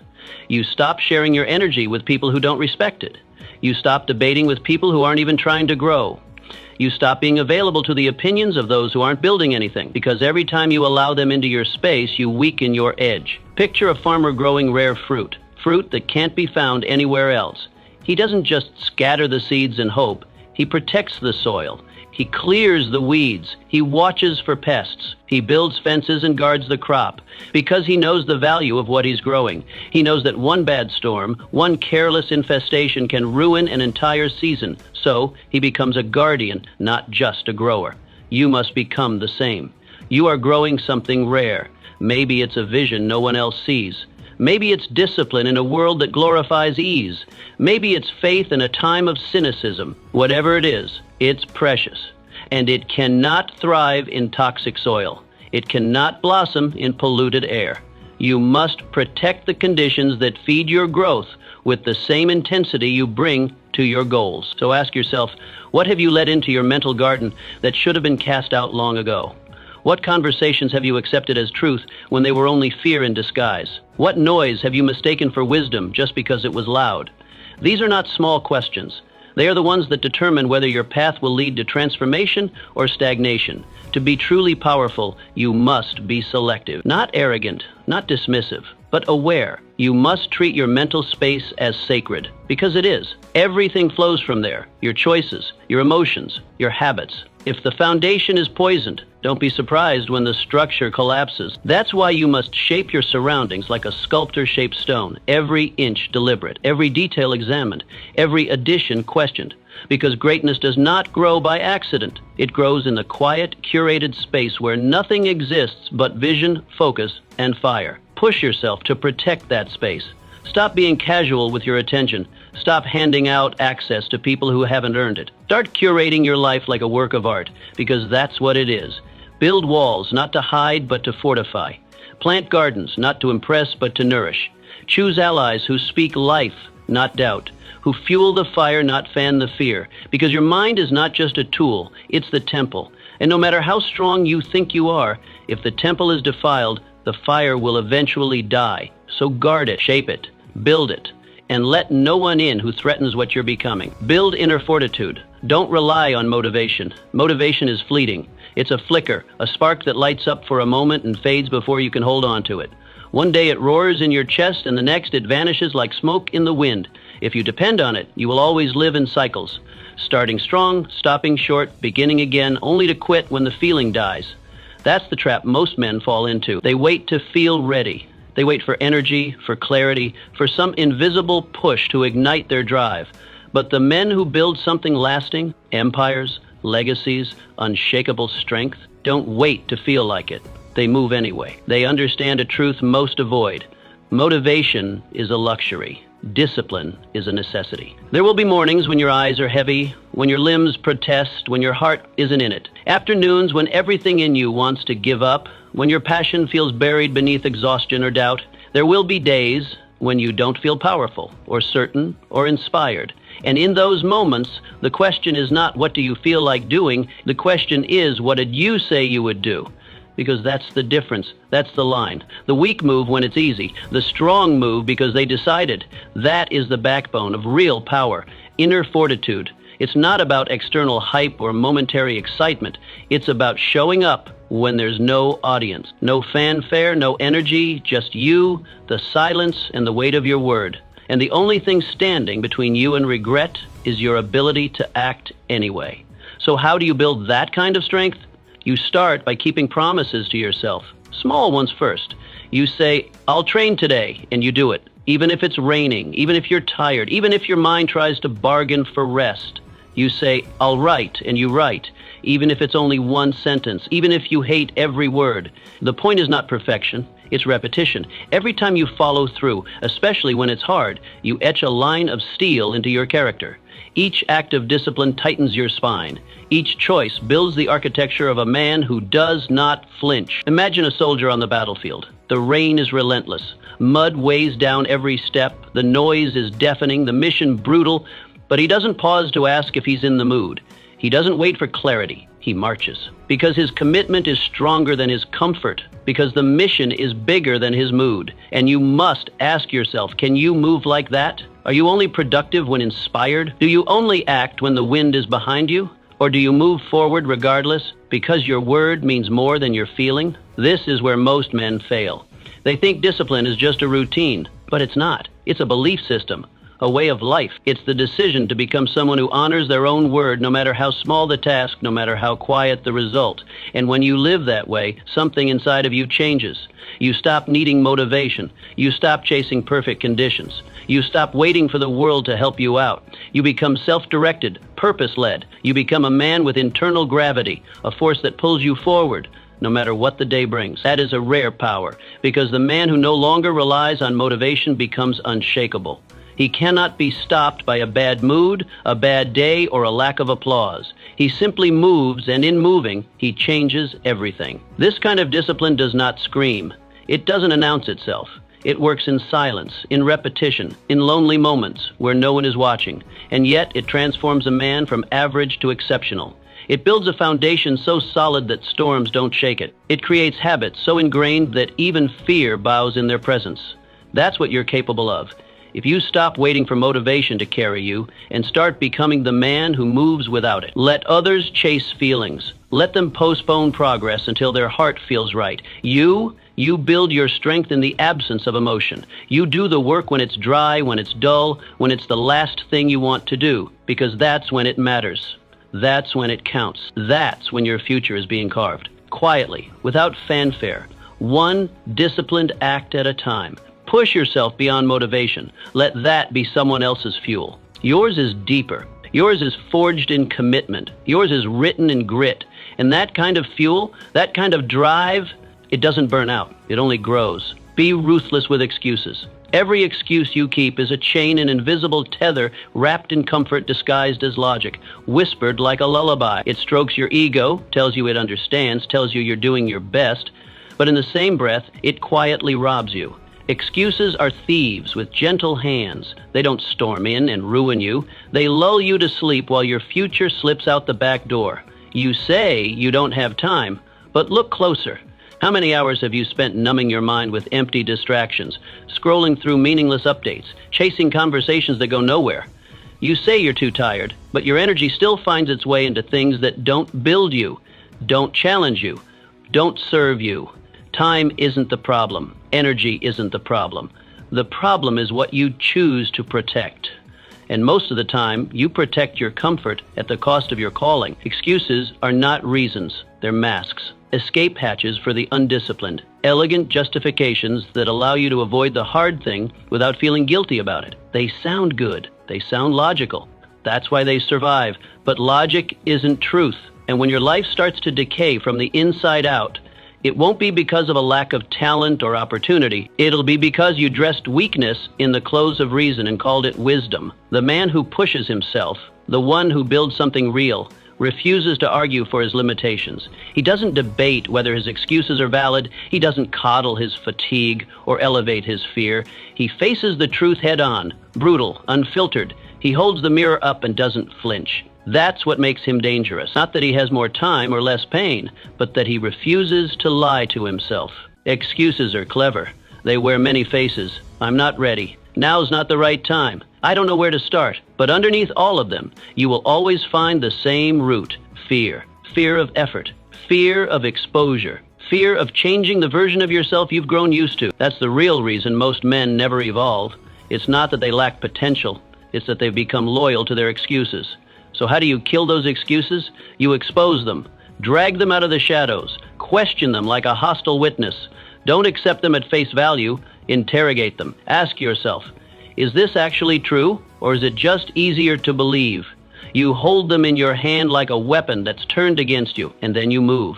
You stop sharing your energy with people who don't respect it. You stop debating with people who aren't even trying to grow. You stop being available to the opinions of those who aren't building anything, because every time you allow them into your space, you weaken your edge. Picture a farmer growing rare fruit that can't be found anywhere else. He doesn't just scatter the seeds and hope. He protects the soil. He clears the weeds. He watches for pests. He builds fences and guards the crop because he knows the value of what he's growing. He knows that one bad storm, one careless infestation can ruin an entire season. So he becomes a guardian, not just a grower. you must become the same. You are growing something rare. Maybe it's a vision no one else sees. Maybe it's discipline in a world that glorifies ease. Maybe it's faith in a time of cynicism. Whatever it is, it's precious. And it cannot thrive in toxic soil. It cannot blossom in polluted air. You must protect the conditions that feed your growth with the same intensity you bring to your goals. So ask yourself, what have you let into your mental garden that should have been cast out long ago? What conversations have you accepted as truth when they were only fear in disguise? What noise have you mistaken for wisdom just because it was loud? These are not small questions. They are the ones that determine whether your path will lead to transformation or stagnation. To be truly powerful, you must be selective. Not arrogant, not dismissive, but aware. You must treat your mental space as sacred, because it is. Everything flows from there. Your choices, your emotions, your habits. If the foundation is poisoned, don't be surprised when the structure collapses. That's why you must shape your surroundings like a sculptor-shaped stone, every inch deliberate, every detail examined, every addition questioned. Because greatness does not grow by accident. It grows in the quiet, curated space where nothing exists but vision, focus, and fire. Push yourself to protect that space. Stop being casual with your attention. Stop handing out access to people who haven't earned it. Start curating your life like a work of art, because that's what it is. Build walls, not to hide, but to fortify. Plant gardens, not to impress, but to nourish. Choose allies who speak life, not doubt, who fuel the fire, not fan the fear, because your mind is not just a tool, it's the temple. And no matter how strong you think you are, if the temple is defiled, the fire will eventually die. So guard it, shape it, build it, and let no one in who threatens what you're becoming. Build inner fortitude. Don't rely on motivation. Motivation is fleeting. It's a flicker, a spark that lights up for a moment and fades before you can hold on to it. One day it roars in your chest, and the next it vanishes like smoke in the wind. If you depend on it, you will always live in cycles. Starting strong, stopping short, beginning again, only to quit when the feeling dies. That's the trap most men fall into. They wait to feel ready. They wait for energy, for clarity, for some invisible push to ignite their drive. But the men who build something lasting, empires, legacies, unshakable strength, don't wait to feel like it. They move anyway. They understand a truth most avoid. Motivation is a luxury. Discipline is a necessity. There will be mornings when your eyes are heavy, when your limbs protest, when your heart isn't in it. Afternoons when everything in you wants to give up, when your passion feels buried beneath exhaustion or doubt. There will be days when you don't feel powerful or certain or inspired. And in those moments, the question is not what do you feel like doing, the question is what did you say you would do? Because that's the difference. That's the line. The weak move when it's easy. The strong move because they decided. That is the backbone of real power, inner fortitude. It's not about external hype or momentary excitement. It's about showing up when there's no audience, no fanfare, no energy, just you, the silence, and the weight of your word. And the only thing standing between you and regret is your ability to act anyway. So how do you build that kind of strength? You start by keeping promises to yourself, small ones first. You say, I'll train today, and you do it. Even if it's raining, even if you're tired, even if your mind tries to bargain for rest. You say, I'll write, and you write, even if it's only one sentence, even if you hate every word. The point is not perfection, it's repetition. Every time you follow through, especially when it's hard, you etch a line of steel into your character. Each act of discipline tightens your spine. Each choice builds the architecture of a man who does not flinch. Imagine a soldier on the battlefield. The rain is relentless. Mud weighs down every step. The noise is deafening. The mission brutal. But he doesn't pause to ask if he's in the mood. He doesn't wait for clarity. He marches. Because his commitment is stronger than his comfort. Because the mission is bigger than his mood. And you must ask yourself, can you move like that? Are you only productive when inspired? Do you only act when the wind is behind you? Or do you move forward regardless because your word means more than your feeling? This is where most men fail. They think discipline is just a routine, but it's not. It's a belief system. a way of life. It's the decision to become someone who honors their own word, no matter how small the task, no matter how quiet the result. And when you live that way, something inside of you changes. You stop needing motivation. You stop chasing perfect conditions. You stop waiting for the world to help you out. You become self-directed, purpose-led. You become a man with internal gravity, a force that pulls you forward, no matter what the day brings. That is a rare power, because the man who no longer relies on motivation becomes unshakable. He cannot be stopped by a bad mood, a bad day, or a lack of applause. He simply moves, and in moving, he changes everything. This kind of discipline does not scream. It doesn't announce itself. It works in silence, in repetition, in lonely moments where no one is watching, and yet it transforms a man from average to exceptional. It builds a foundation so solid that storms don't shake it. It creates habits so ingrained that even fear bows in their presence. That's what you're capable of. If you stop waiting for motivation to carry you and start becoming the man who moves without it. Let others chase feelings. Let them postpone progress until their heart feels right. You build your strength in the absence of emotion. You do the work when it's dry, when it's dull, when it's the last thing you want to do, because that's when it matters. That's when it counts. That's when your future is being carved. Quietly, without fanfare, one disciplined act at a time. Push yourself beyond motivation. Let that be someone else's fuel. Yours is deeper. Yours is forged in commitment. Yours is written in grit. And that kind of fuel, that kind of drive, it doesn't burn out. It only grows. Be ruthless with excuses. Every excuse you keep is a chain, an invisible tether wrapped in comfort disguised as logic, whispered like a lullaby. It strokes your ego, tells you it understands, tells you you're doing your best, but in the same breath, it quietly robs you. Excuses are thieves with gentle hands. They don't storm in and ruin you. They lull you to sleep while your future slips out the back door. You say you don't have time, but look closer. How many hours have you spent numbing your mind with empty distractions, scrolling through meaningless updates, chasing conversations that go nowhere? You say you're too tired, but your energy still finds its way into things that don't build you, don't challenge you, don't serve you. Time isn't the problem. Energy isn't the problem. The problem is what you choose to protect. And most of the time, you protect your comfort at the cost of your calling. Excuses are not reasons, they're masks. Escape hatches for the undisciplined. Elegant justifications that allow you to avoid the hard thing without feeling guilty about it. They sound good. They sound logical. That's why they survive. But logic isn't truth. And when your life starts to decay from the inside out, it won't be because of a lack of talent or opportunity. It'll be because you dressed weakness in the clothes of reason and called it wisdom. The man who pushes himself, the one who builds something real, refuses to argue for his limitations. He doesn't debate whether his excuses are valid. He doesn't coddle his fatigue or elevate his fear. He faces the truth head on, brutal, unfiltered. He holds the mirror up and doesn't flinch. That's what makes him dangerous. Not that he has more time or less pain, but that he refuses to lie to himself. Excuses are clever. They wear many faces. I'm not ready. Now's not the right time. I don't know where to start. But underneath all of them, you will always find the same root: fear. Fear of effort. Fear of exposure. Fear of changing the version of yourself you've grown used to. That's the real reason most men never evolve. It's not that they lack potential. It's that they've become loyal to their excuses. So how do you kill those excuses? You expose them. Drag them out of the shadows. Question them like a hostile witness. Don't accept them at face value. Interrogate them. Ask yourself, is this actually true, or is it just easier to believe? You hold them in your hand like a weapon that's turned against you, and then you move.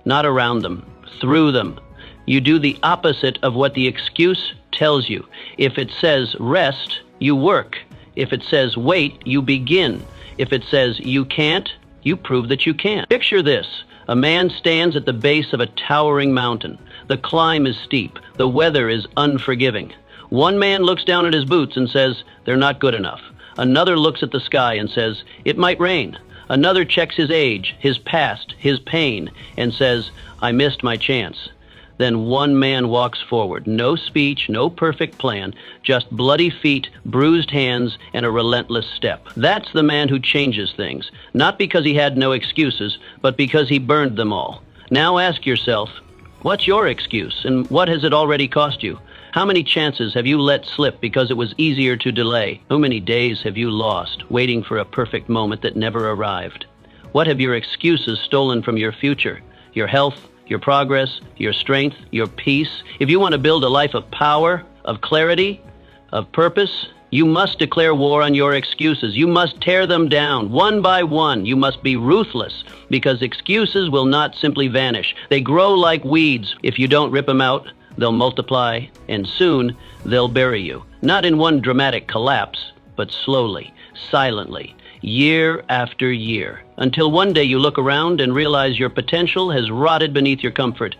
Not around them, through them. You do the opposite of what the excuse tells you. If it says rest, you work. If it says wait, you begin. If it says you can't, you prove that you can. Picture this. A man stands at the base of a towering mountain. The climb is steep. The weather is unforgiving. One man looks down at his boots and says, they're not good enough. Another looks at the sky and says, it might rain. Another checks his age, his past, his pain, and says, I missed my chance. Then one man walks forward. No speech, no perfect plan, just bloody feet, bruised hands, and a relentless step. That's the man who changes things, not because he had no excuses, but because he burned them all. Now ask yourself, what's your excuse, and what has it already cost you? How many chances have you let slip because it was easier to delay? How many days have you lost waiting for a perfect moment that never arrived? What have your excuses stolen from your future? Your health, your progress, your strength, your peace? If you want to build a life of power, of clarity, of purpose, you must declare war on your excuses. You must tear them down one by one. You must be ruthless, because excuses will not simply vanish. They grow like weeds. If you don't rip them out, they'll multiply, and soon they'll bury you. Not in one dramatic collapse, but slowly, silently, year after year, until one day you look around and realize your potential has rotted beneath your comfort.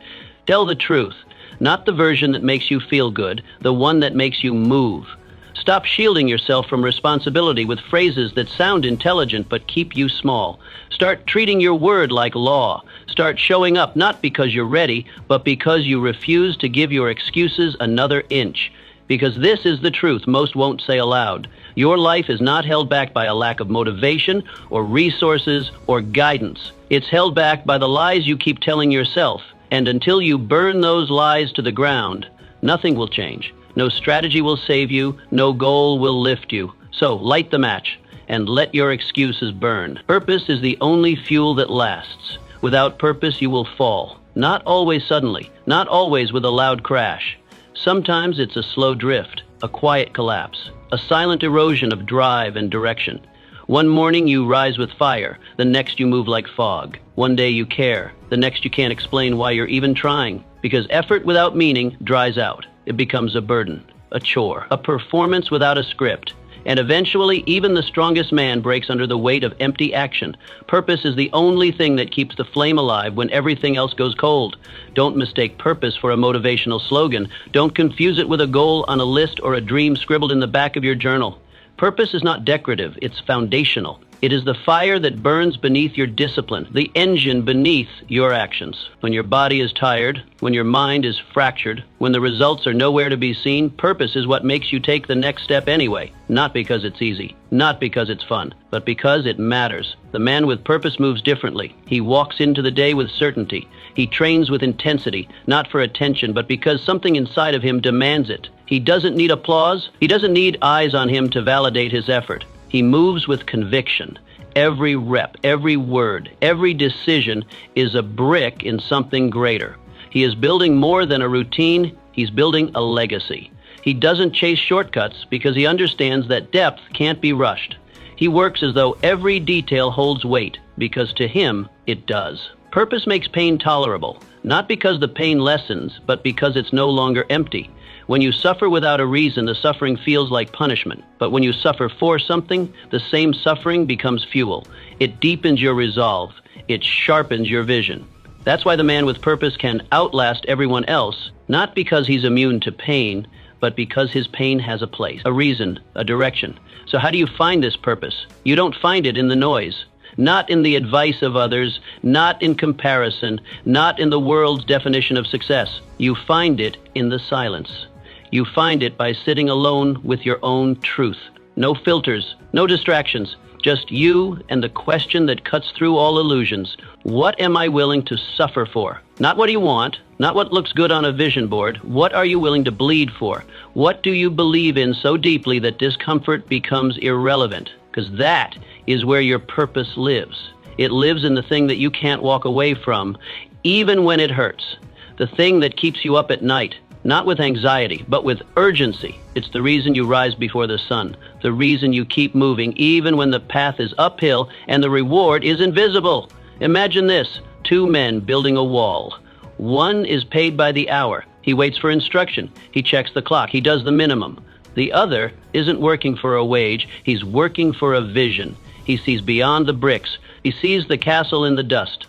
Tell the truth, not the version that makes you feel good, the one that makes you move. Stop shielding yourself from responsibility with phrases that sound intelligent but keep you small. Start treating your word like law. Start showing up not because you're ready, but because you refuse to give your excuses another inch. Because this is the truth most won't say aloud. Your life is not held back by a lack of motivation or resources or guidance. It's held back by the lies you keep telling yourself. And until you burn those lies to the ground, nothing will change. No strategy will save you. No goal will lift you. So light the match and let your excuses burn. Purpose is the only fuel that lasts. Without purpose, you will fall. Not always suddenly, not always with a loud crash. Sometimes it's a slow drift, a quiet collapse, a silent erosion of drive and direction. One morning you rise with fire, the next you move like fog. One day you care, the next you can't explain why you're even trying. Because effort without meaning dries out. It becomes a burden, a chore, a performance without a script. And eventually, even the strongest man breaks under the weight of empty action. Purpose is the only thing that keeps the flame alive when everything else goes cold. Don't mistake purpose for a motivational slogan. Don't confuse it with a goal on a list or a dream scribbled in the back of your journal. Purpose is not decorative, it's foundational. It is the fire that burns beneath your discipline, the engine beneath your actions. When your body is tired, when your mind is fractured, when the results are nowhere to be seen, purpose is what makes you take the next step anyway. Not because it's easy, not because it's fun, but because it matters. The man with purpose moves differently. He walks into the day with certainty. He trains with intensity, not for attention, but because something inside of him demands it. He doesn't need applause. He doesn't need eyes on him to validate his effort. He moves with conviction. Every rep, every word, every decision is a brick in something greater. He is building more than a routine. He's building a legacy. He doesn't chase shortcuts because he understands that depth can't be rushed. He works as though every detail holds weight because to him it does. Purpose makes pain tolerable, not because the pain lessens, but because it's no longer empty. When you suffer without a reason, the suffering feels like punishment. But when you suffer for something, the same suffering becomes fuel. It deepens your resolve. It sharpens your vision. That's why the man with purpose can outlast everyone else, not because he's immune to pain, but because his pain has a place, a reason, a direction. So how do you find this purpose? You don't find it in the noise. Not in the advice of others, not in comparison, not in the world's definition of success. You find it in the silence. You find it by sitting alone with your own truth. No filters, no distractions, just you and the question that cuts through all illusions. What am I willing to suffer for? Not what you want, not what looks good on a vision board. What are you willing to bleed for? What do you believe in so deeply that discomfort becomes irrelevant? Because that is where your purpose lives. It lives in the thing that you can't walk away from, even when it hurts. The thing that keeps you up at night. Not with anxiety, but with urgency. It's the reason you rise before the sun, the reason you keep moving even when the path is uphill and the reward is invisible. Imagine this, 2 men building a wall. One is paid by the hour. He waits for instruction. He checks the clock. He does the minimum. The other isn't working for a wage. He's working for a vision. He sees beyond the bricks. He sees the castle in the dust.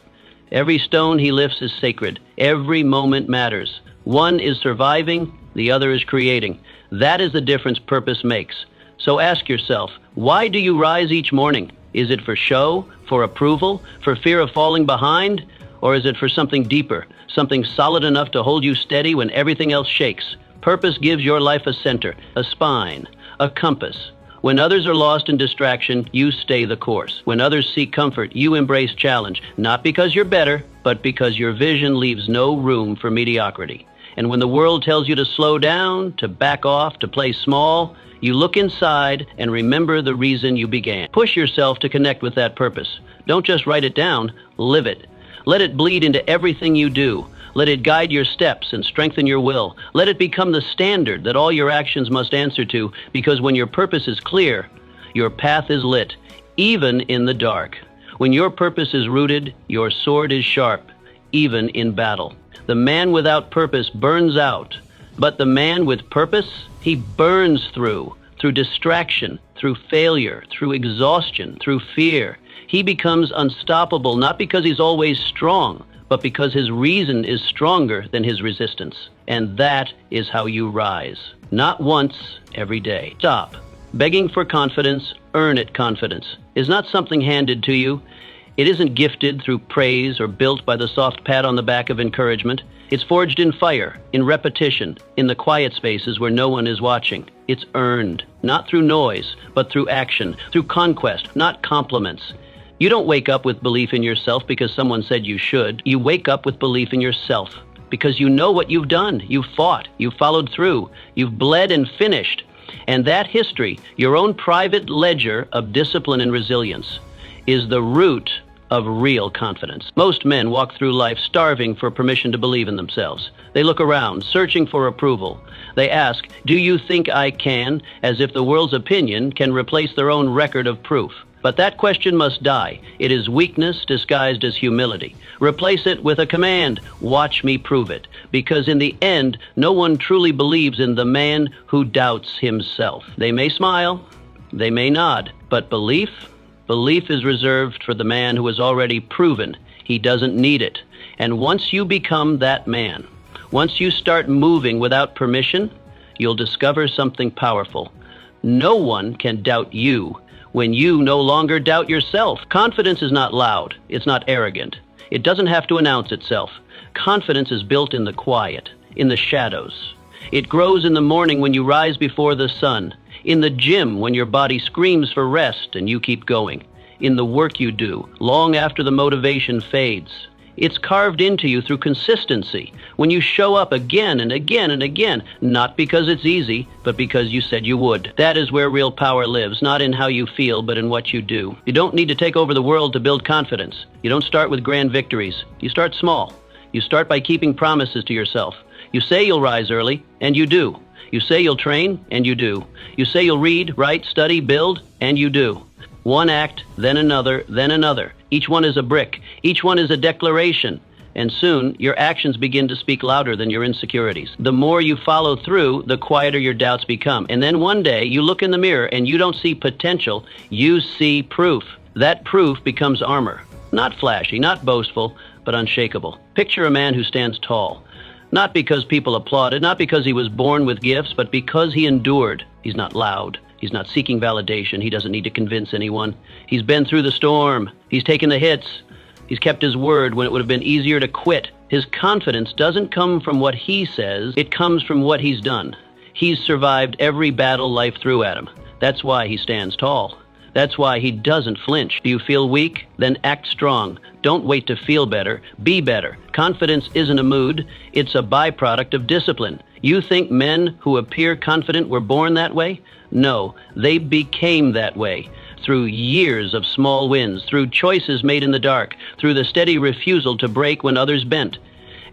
Every stone he lifts is sacred. Every moment matters. One is surviving, the other is creating. That is the difference purpose makes. So ask yourself, why do you rise each morning? Is it for show, for approval, for fear of falling behind? Or is it for something deeper, something solid enough to hold you steady when everything else shakes? Purpose gives your life a center, a spine, a compass. When others are lost in distraction, you stay the course. When others seek comfort, you embrace challenge, not because you're better, but because your vision leaves no room for mediocrity. And when the world tells you to slow down, to back off, to play small, you look inside and remember the reason you began. Push yourself to connect with that purpose. Don't just write it down, live it. Let it bleed into everything you do. Let it guide your steps and strengthen your will. Let it become the standard that all your actions must answer to, because when your purpose is clear, your path is lit, even in the dark. When your purpose is rooted, your sword is sharp, even in battle. The man without purpose burns out, but the man with purpose, he burns through distraction, through failure, through exhaustion, through fear. He becomes unstoppable, not because he's always strong, but because his reason is stronger than his resistance. And that is how you rise. Not once, every day. Stop. Begging for confidence, earn it confidence, is not something handed to you. It isn't gifted through praise or built by the soft pat on the back of encouragement. It's forged in fire, in repetition, in the quiet spaces where no one is watching. It's earned, not through noise, but through action, through conquest, not compliments. You don't wake up with belief in yourself because someone said you should. You wake up with belief in yourself because you know what you've done. You've fought, you've followed through, you've bled and finished. And that history, your own private ledger of discipline and resilience, is the root of real confidence. Most men walk through life starving for permission to believe in themselves. They look around, searching for approval. They ask, "Do you think I can?" as if the world's opinion can replace their own record of proof. But that question must die. It is weakness disguised as humility. Replace it with a command, "Watch me prove it." Because in the end, no one truly believes in the man who doubts himself. They may smile, they may nod, but belief is reserved for the man who has already proven he doesn't need it. And once you become that man, once you start moving without permission, you'll discover something powerful. No one can doubt you when you no longer doubt yourself. Confidence is not loud. It's not arrogant. It doesn't have to announce itself. Confidence is built in the quiet, in the shadows. It grows in the morning when you rise before the sun, in the gym when your body screams for rest and you keep going, in the work you do, long after the motivation fades. It's carved into you through consistency, when you show up again and again and again, not because it's easy, but because you said you would. That is where real power lives, not in how you feel, but in what you do. You don't need to take over the world to build confidence. You don't start with grand victories. You start small. You start by keeping promises to yourself. You say you'll rise early, and you do. You say you'll train, and you do. You say you'll read, write, study, build, and you do. One act, then another, then another. Each one is a brick. Each one is a declaration. And soon, your actions begin to speak louder than your insecurities. The more you follow through, the quieter your doubts become. And then one day, you look in the mirror and you don't see potential, you see proof. That proof becomes armor. Not flashy, not boastful, but unshakable. Picture a man who stands tall. Not because people applauded, not because he was born with gifts, but because he endured. He's not loud. He's not seeking validation. He doesn't need to convince anyone. He's been through the storm. He's taken the hits. He's kept his word when it would have been easier to quit. His confidence doesn't come from what he says. It comes from what he's done. He's survived every battle life threw at him. That's why he stands tall. That's why he doesn't flinch. Do you feel weak? Then act strong. Don't wait to feel better. Be better. Confidence isn't a mood. It's a byproduct of discipline. You think men who appear confident were born that way? No, they became that way. Through years of small wins, through choices made in the dark, through the steady refusal to break when others bent.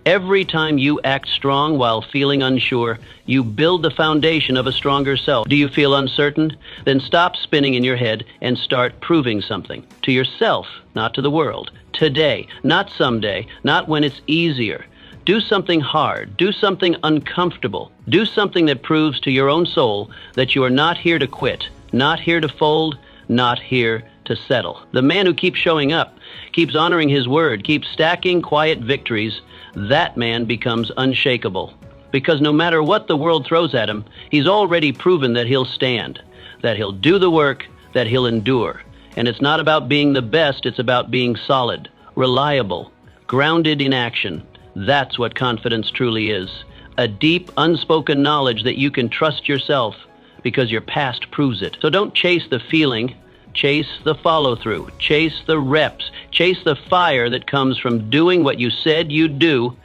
Every time you act strong while feeling unsure, you build the foundation of a stronger self. Do you feel uncertain? Then stop spinning in your head and start proving something. To yourself, not to the world. Today, not someday, not when it's easier. Do something hard. Do something uncomfortable. Do something that proves to your own soul that you are not here to quit, not here to fold, not here to settle. The man who keeps showing up, keeps honoring his word, keeps stacking quiet victories, that man becomes unshakable. Because no matter what the world throws at him, he's already proven that he'll stand, that he'll do the work, that he'll endure. And it's not about being the best, it's about being solid, reliable, grounded in action. That's what confidence truly is. A deep, unspoken knowledge that you can trust yourself because your past proves it. So don't chase the feeling, chase the follow-through, chase the reps, chase the fire that comes from doing what you said you'd do,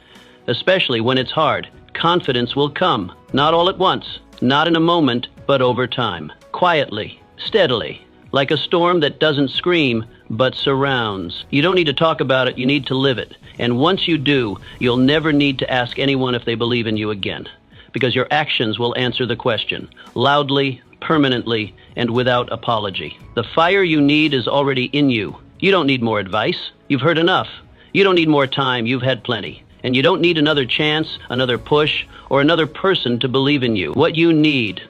especially when it's hard. confidence will come, not all at once, not in a moment, but over time. Quietly, steadily, like a storm that doesn't scream, but surrounds. You don't need to talk about it, you need to live it. And once you do, you'll never need to ask anyone if they believe in you again, because your actions will answer the question, loudly, permanently, and without apology. The fire you need is already in you. You don't need more advice. You've heard enough. You don't need more time. You've had plenty. And you don't need another chance, another push, or another person to believe in you. What you need,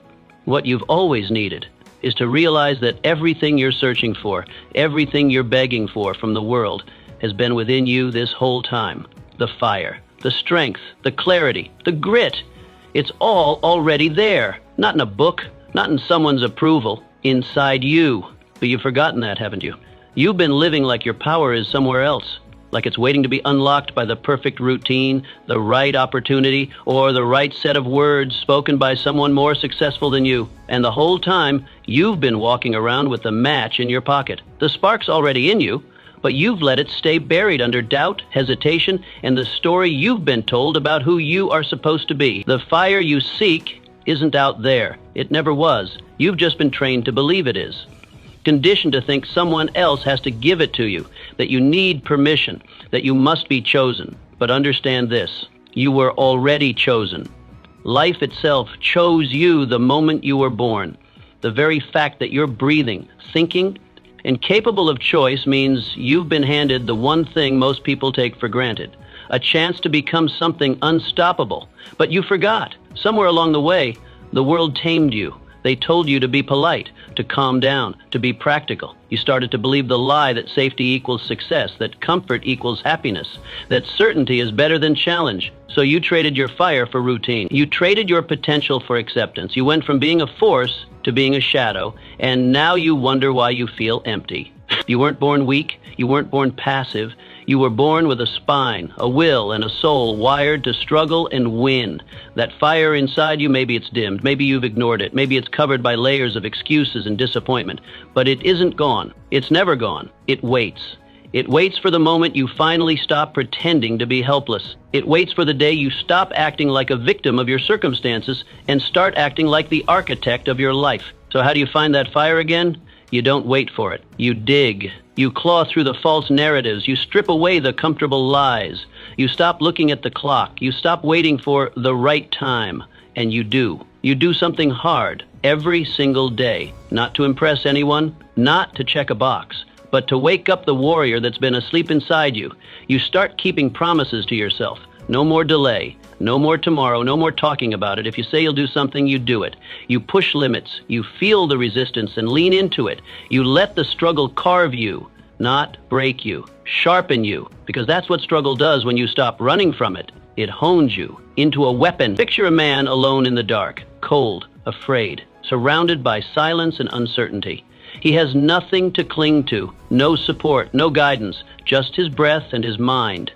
what you've always needed, is to realize that everything you're searching for, everything you're begging for from the world, has been within you this whole time. The fire, the strength, the clarity, the grit. It's all already there. Not in a book, not in someone's approval, inside you. But you've forgotten that, haven't you? You've been living like your power is somewhere else, like it's waiting to be unlocked by the perfect routine, the right opportunity, or the right set of words spoken by someone more successful than you. And the whole time, you've been walking around with the match in your pocket. The spark's already in you, but you've let it stay buried under doubt, hesitation, and the story you've been told about who you are supposed to be. The fire you seek isn't out there. It never was. You've just been trained to believe it is. Conditioned to think someone else has to give it to you, that you need permission, that you must be chosen. But understand this, you were already chosen. Life itself chose you the moment you were born. The very fact that you're breathing, thinking, and capable of choice means you've been handed the one thing most people take for granted, a chance to become something unstoppable. But you forgot. Somewhere along the way, the world tamed you. They told you to be polite, to calm down, to be practical. You started to believe the lie that safety equals success, that comfort equals happiness, that certainty is better than challenge. So you traded your fire for routine. You traded your potential for acceptance. You went from being a force to being a shadow, and now you wonder why you feel empty. You weren't born weak. You weren't born passive. You were born with a spine, a will, and a soul wired to struggle and win. That fire inside you, maybe it's dimmed, maybe you've ignored it, maybe it's covered by layers of excuses and disappointment, but it isn't gone. It's never gone. It waits. It waits for the moment you finally stop pretending to be helpless. It waits for the day you stop acting like a victim of your circumstances and start acting like the architect of your life. So how do you find that fire again? You don't wait for it. You dig. You claw through the false narratives. You strip away the comfortable lies. You stop looking at the clock. You stop waiting for the right time. And you do. You do something hard every single day. Not to impress anyone, not to check a box, but to wake up the warrior that's been asleep inside you. You start keeping promises to yourself. No more delay. No more tomorrow, no more talking about it. If you say you'll do something, you do it. You push limits. You feel the resistance and lean into it. You let the struggle carve you, not break you, sharpen you, because that's what struggle does when you stop running from it. It hones you into a weapon. Picture a man alone in the dark, cold, afraid, surrounded by silence and uncertainty. He has nothing to cling to, no support, no guidance, just his breath and his mind.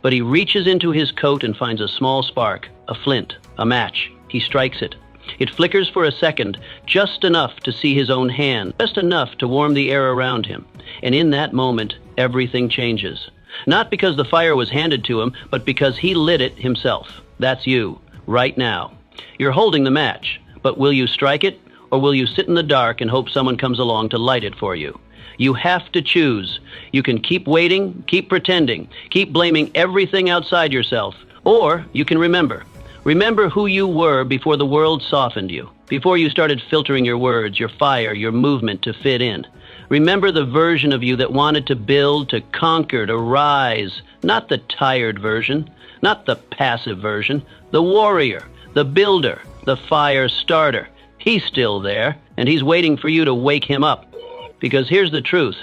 But he reaches into his coat and finds a small spark, a flint, a match. He strikes it. It flickers for a second, just enough to see his own hand, just enough to warm the air around him. And in that moment, everything changes. Not because the fire was handed to him, but because he lit it himself. That's you, right now. You're holding the match, but will you strike it, or will you sit in the dark and hope someone comes along to light it for you? You have to choose. You can keep waiting, keep pretending, keep blaming everything outside yourself, or you can remember. Remember who you were before the world softened you, before you started filtering your words, your fire, your movement to fit in. Remember the version of you that wanted to build, to conquer, to rise, not the tired version, not the passive version, the warrior, the builder, the fire starter. He's still there, and he's waiting for you to wake him up. Because here's the truth.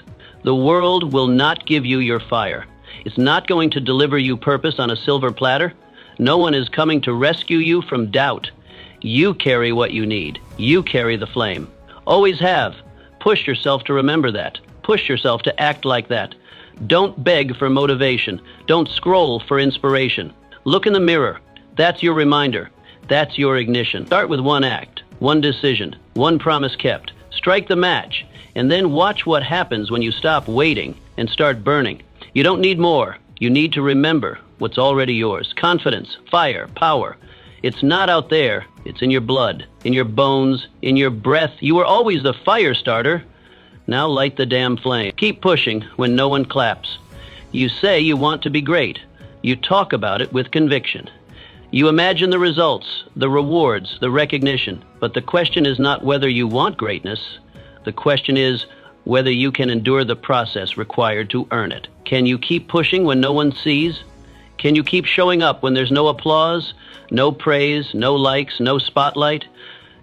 The world will not give you your fire. It's not going to deliver you purpose on a silver platter. No one is coming to rescue you from doubt. You carry what you need. You carry the flame. Always have. Push yourself to remember that. Push yourself to act like that. Don't beg for motivation. Don't scroll for inspiration. Look in the mirror. That's your reminder. That's your ignition. Start with one act, one decision, one promise kept. Strike the match. And then watch what happens when you stop waiting and start burning. You don't need more. You need to remember what's already yours. Confidence, fire, power. It's not out there. It's in your blood, in your bones, in your breath. You were always the fire starter. Now light the damn flame. Keep pushing when no one claps. You say you want to be great. You talk about it with conviction. You imagine the results, the rewards, the recognition. But the question is not whether you want greatness. The question is whether you can endure the process required to earn it. Can you keep pushing when no one sees? Can you keep showing up when there's no applause, no praise, no likes, no spotlight?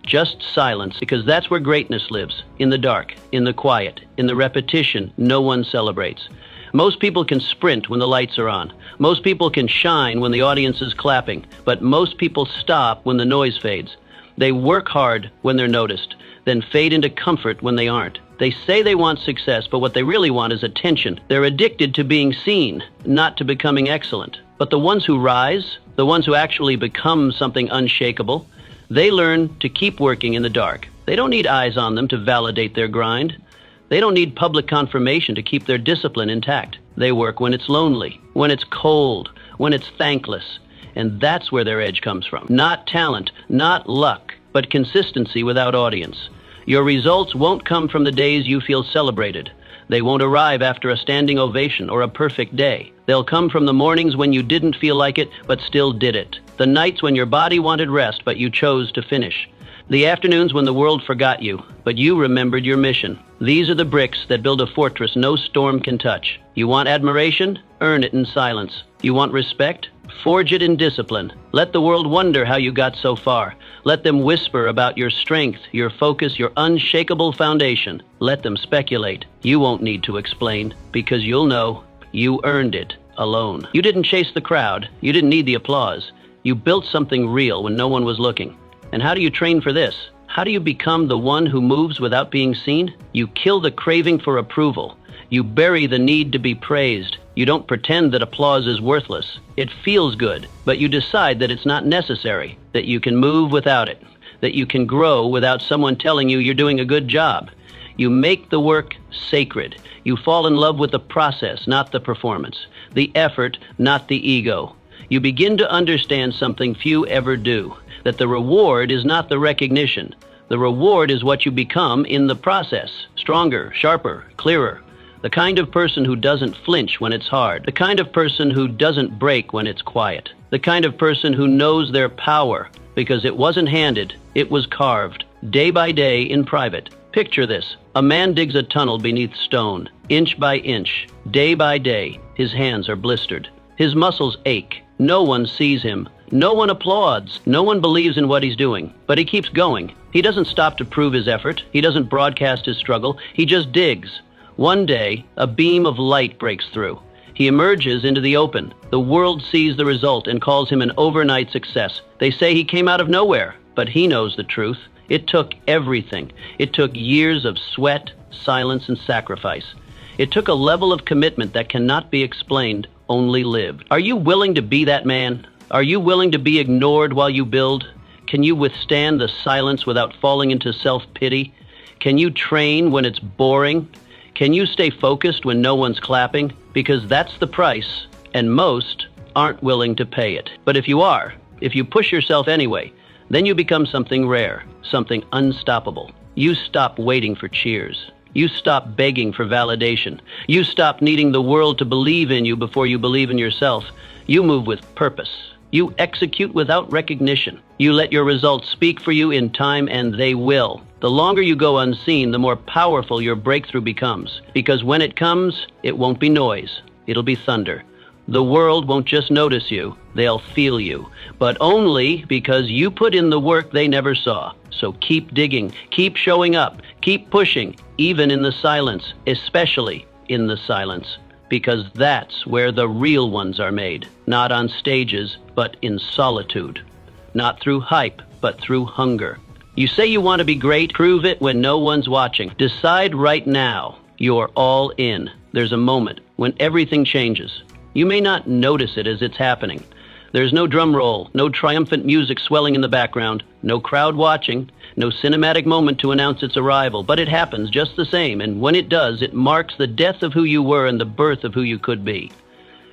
Just silence, because that's where greatness lives, in the dark, in the quiet, in the repetition no one celebrates. Most people can sprint when the lights are on. Most people can shine when the audience is clapping, but most people stop when the noise fades. They work hard when they're noticed, then fade into comfort when they aren't. They say they want success, but what they really want is attention. They're addicted to being seen, not to becoming excellent. But the ones who rise, the ones who actually become something unshakable, they learn to keep working in the dark. They don't need eyes on them to validate their grind. They don't need public confirmation to keep their discipline intact. They work when it's lonely, when it's cold, when it's thankless. And that's where their edge comes from. Not talent, not luck, but consistency without audience. Your results won't come from the days you feel celebrated. They won't arrive after a standing ovation or a perfect day. They'll come from the mornings when you didn't feel like it, but still did it. The nights when your body wanted rest, but you chose to finish. The afternoons when the world forgot you, but you remembered your mission. These are the bricks that build a fortress no storm can touch. You want admiration? Earn it in silence. You want respect? Forge it in discipline. Let the world wonder how you got so far. Let them whisper about your strength, your focus, your unshakable foundation. Let them speculate. You won't need to explain, because you'll know you earned it alone. You didn't chase the crowd. You didn't need the applause. You built something real when no one was looking. And how do you train for this? How do you become the one who moves without being seen? You kill the craving for approval. You bury the need to be praised. You don't pretend that applause is worthless. It feels good, but you decide that it's not necessary, that you can move without it, that you can grow without someone telling you you're doing a good job. You make the work sacred. You fall in love with the process, not the performance, the effort, not the ego. You begin to understand something few ever do, that the reward is not the recognition. The reward is what you become in the process, stronger, sharper, clearer. The kind of person who doesn't flinch when it's hard. The kind of person who doesn't break when it's quiet. The kind of person who knows their power because it wasn't handed, it was carved, day by day in private. Picture this. A man digs a tunnel beneath stone, inch by inch, day by day. His hands are blistered. His muscles ache. No one sees him. No one applauds. No one believes in what he's doing. But he keeps going. He doesn't stop to prove his effort. He doesn't broadcast his struggle. He just digs. One day, a beam of light breaks through. He emerges into the open. The world sees the result and calls him an overnight success. They say he came out of nowhere, but he knows the truth. It took everything. It took years of sweat, silence, and sacrifice. It took a level of commitment that cannot be explained, only lived. Are you willing to be that man? Are you willing to be ignored while you build? Can you withstand the silence without falling into self-pity? Can you train when it's boring? Can you stay focused when no one's clapping? Because that's the price, and most aren't willing to pay it. But if you are, if you push yourself anyway, then you become something rare, something unstoppable. You stop waiting for cheers. You stop begging for validation. You stop needing the world to believe in you before you believe in yourself. You move with purpose. You execute without recognition. You let your results speak for you in time, and they will. The longer you go unseen, the more powerful your breakthrough becomes. Because when it comes, it won't be noise. It'll be thunder. The world won't just notice you, they'll feel you. But only because you put in the work they never saw. So keep digging, keep showing up, keep pushing, even in the silence, especially in the silence. Because that's where the real ones are made. Not on stages, but in solitude. Not through hype, but through hunger. You say you want to be great, prove it when no one's watching. Decide right now you're all in. There's a moment when everything changes. You may not notice it as it's happening. There's no drum roll, no triumphant music swelling in the background, no crowd watching, no cinematic moment to announce its arrival, but it happens just the same, and when it does, it marks the death of who you were and the birth of who you could be.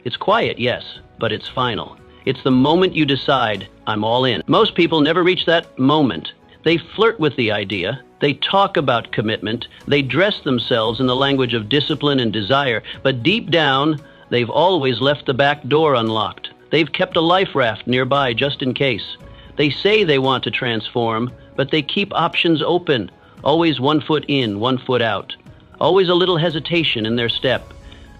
It's quiet, yes, but it's final. It's the moment you decide, I'm all in. Most people never reach that moment. They flirt with the idea. They talk about commitment. They dress themselves in the language of discipline and desire. But deep down, they've always left the back door unlocked. They've kept a life raft nearby just in case. They say they want to transform, but they keep options open. Always 1 foot in, 1 foot out. Always a little hesitation in their step.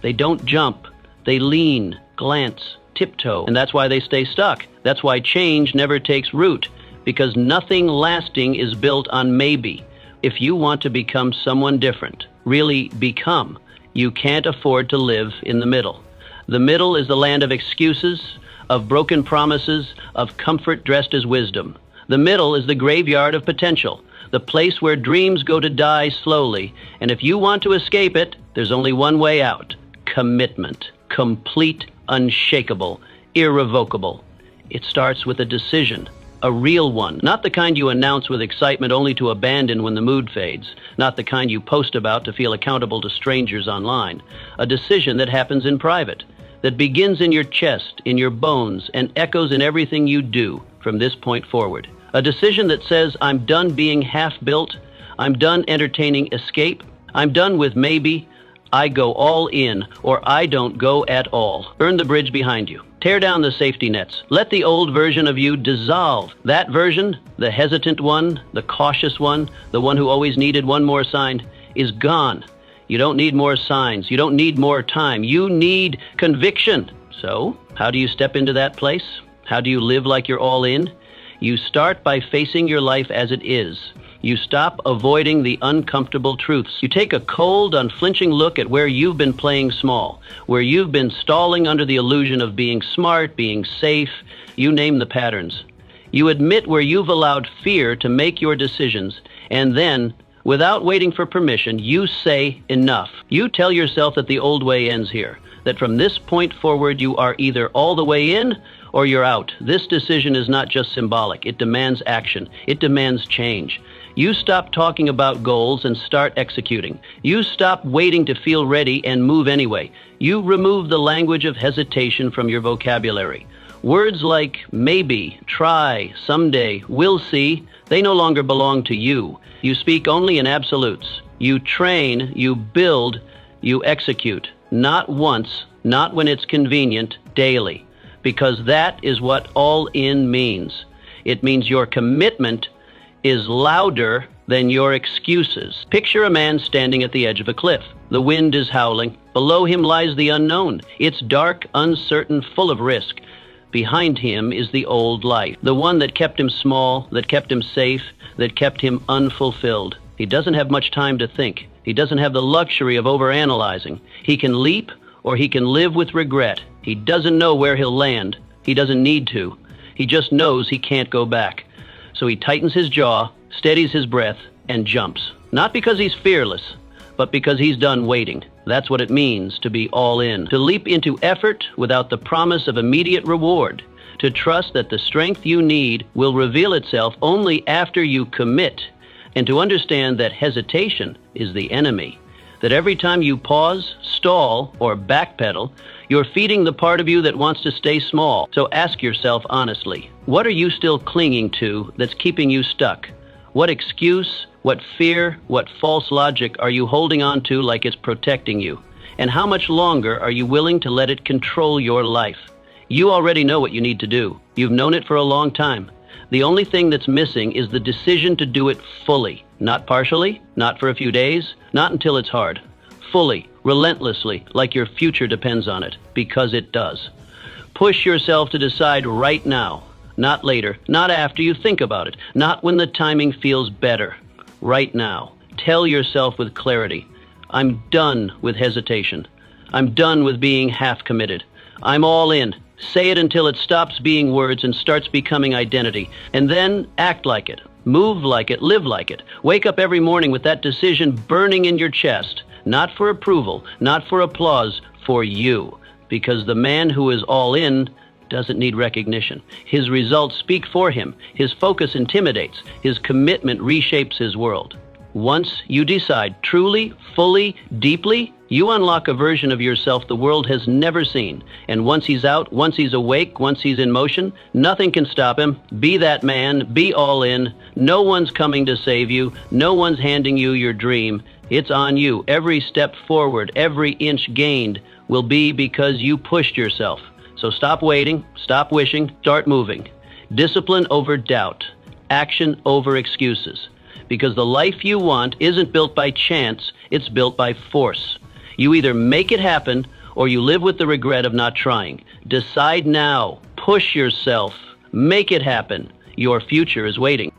They don't jump. They lean, glance, tiptoe. And that's why they stay stuck. That's why change never takes root. Because nothing lasting is built on maybe. If you want to become someone different, really become, you can't afford to live in the middle. The middle is the land of excuses, of broken promises, of comfort dressed as wisdom. The middle is the graveyard of potential, the place where dreams go to die slowly. And if you want to escape it, there's only one way out. Commitment. Complete, unshakable, irrevocable. It starts with a decision. A real one, not the kind you announce with excitement only to abandon when the mood fades, not the kind you post about to feel accountable to strangers online. A decision that happens in private, that begins in your chest, in your bones, and echoes in everything you do from this point forward. A decision that says, I'm done being half-built, I'm done entertaining escape, I'm done with maybe, I go all in, or I don't go at all. Burn the bridge behind you. Tear down the safety nets. Let the old version of you dissolve. That version, the hesitant one, the cautious one, the one who always needed one more sign, is gone. You don't need more signs. You don't need more time. You need conviction. So, how do you step into that place? How do you live like you're all in? You start by facing your life as it is. You stop avoiding the uncomfortable truths. You take a cold, unflinching look at where you've been playing small, where you've been stalling under the illusion of being smart, being safe, you name the patterns. You admit where you've allowed fear to make your decisions, and then, without waiting for permission, you say enough. You tell yourself that the old way ends here, that from this point forward you are either all the way in or you're out. This decision is not just symbolic. It demands action. It demands change. You stop talking about goals and start executing. You stop waiting to feel ready and move anyway. You remove the language of hesitation from your vocabulary. Words like maybe, try, someday, we'll see, they no longer belong to you. You speak only in absolutes. You train, you build, you execute. Not once, not when it's convenient, daily. Because that is what all in means. It means your commitment is louder than your excuses. Picture a man standing at the edge of a cliff. The wind is howling. Below him lies the unknown. It's dark, uncertain, full of risk. Behind him is the old life, the one that kept him small, that kept him safe, that kept him unfulfilled. He doesn't have much time to think. He doesn't have the luxury of overanalyzing. He can leap or he can live with regret. He doesn't know where he'll land. He doesn't need to. He just knows he can't go back. So he tightens his jaw, steadies his breath, and jumps. Not because he's fearless, but because he's done waiting. That's what it means to be all in. To leap into effort without the promise of immediate reward. To trust that the strength you need will reveal itself only after you commit. And to understand that hesitation is the enemy. That every time you pause, stall, or backpedal, you're feeding the part of you that wants to stay small. So ask yourself honestly, what are you still clinging to that's keeping you stuck? What excuse, what fear, what false logic are you holding on to like it's protecting you? And how much longer are you willing to let it control your life? You already know what you need to do. You've known it for a long time. The only thing that's missing is the decision to do it fully. Not partially, not for a few days, not until it's hard. Fully, relentlessly, like your future depends on it, because it does. Push yourself to decide right now, not later, not after you think about it, not when the timing feels better. Right now. Tell yourself with clarity, I'm done with hesitation. I'm done with being half committed. I'm all in. Say it until it stops being words and starts becoming identity. And then act like it. Move like it. Live like it. Wake up every morning with that decision burning in your chest. Not for approval, not for applause, for you. Because the man who is all in doesn't need recognition. His results speak for him. His focus intimidates. His commitment reshapes his world. Once you decide truly, fully, deeply, You unlock a version of yourself the world has never seen. And once he's out, once he's awake, once he's in motion, nothing can stop him. Be that man. Be all in. No one's coming to save you. No one's handing you your dream. It's on you. Every step forward, every inch gained will be because you pushed yourself. So stop waiting, stop wishing, start moving. Discipline over doubt. Action over excuses. Because the life you want isn't built by chance, it's built by force. You either make it happen or you live with the regret of not trying. Decide now. Push yourself. Make it happen. Your future is waiting.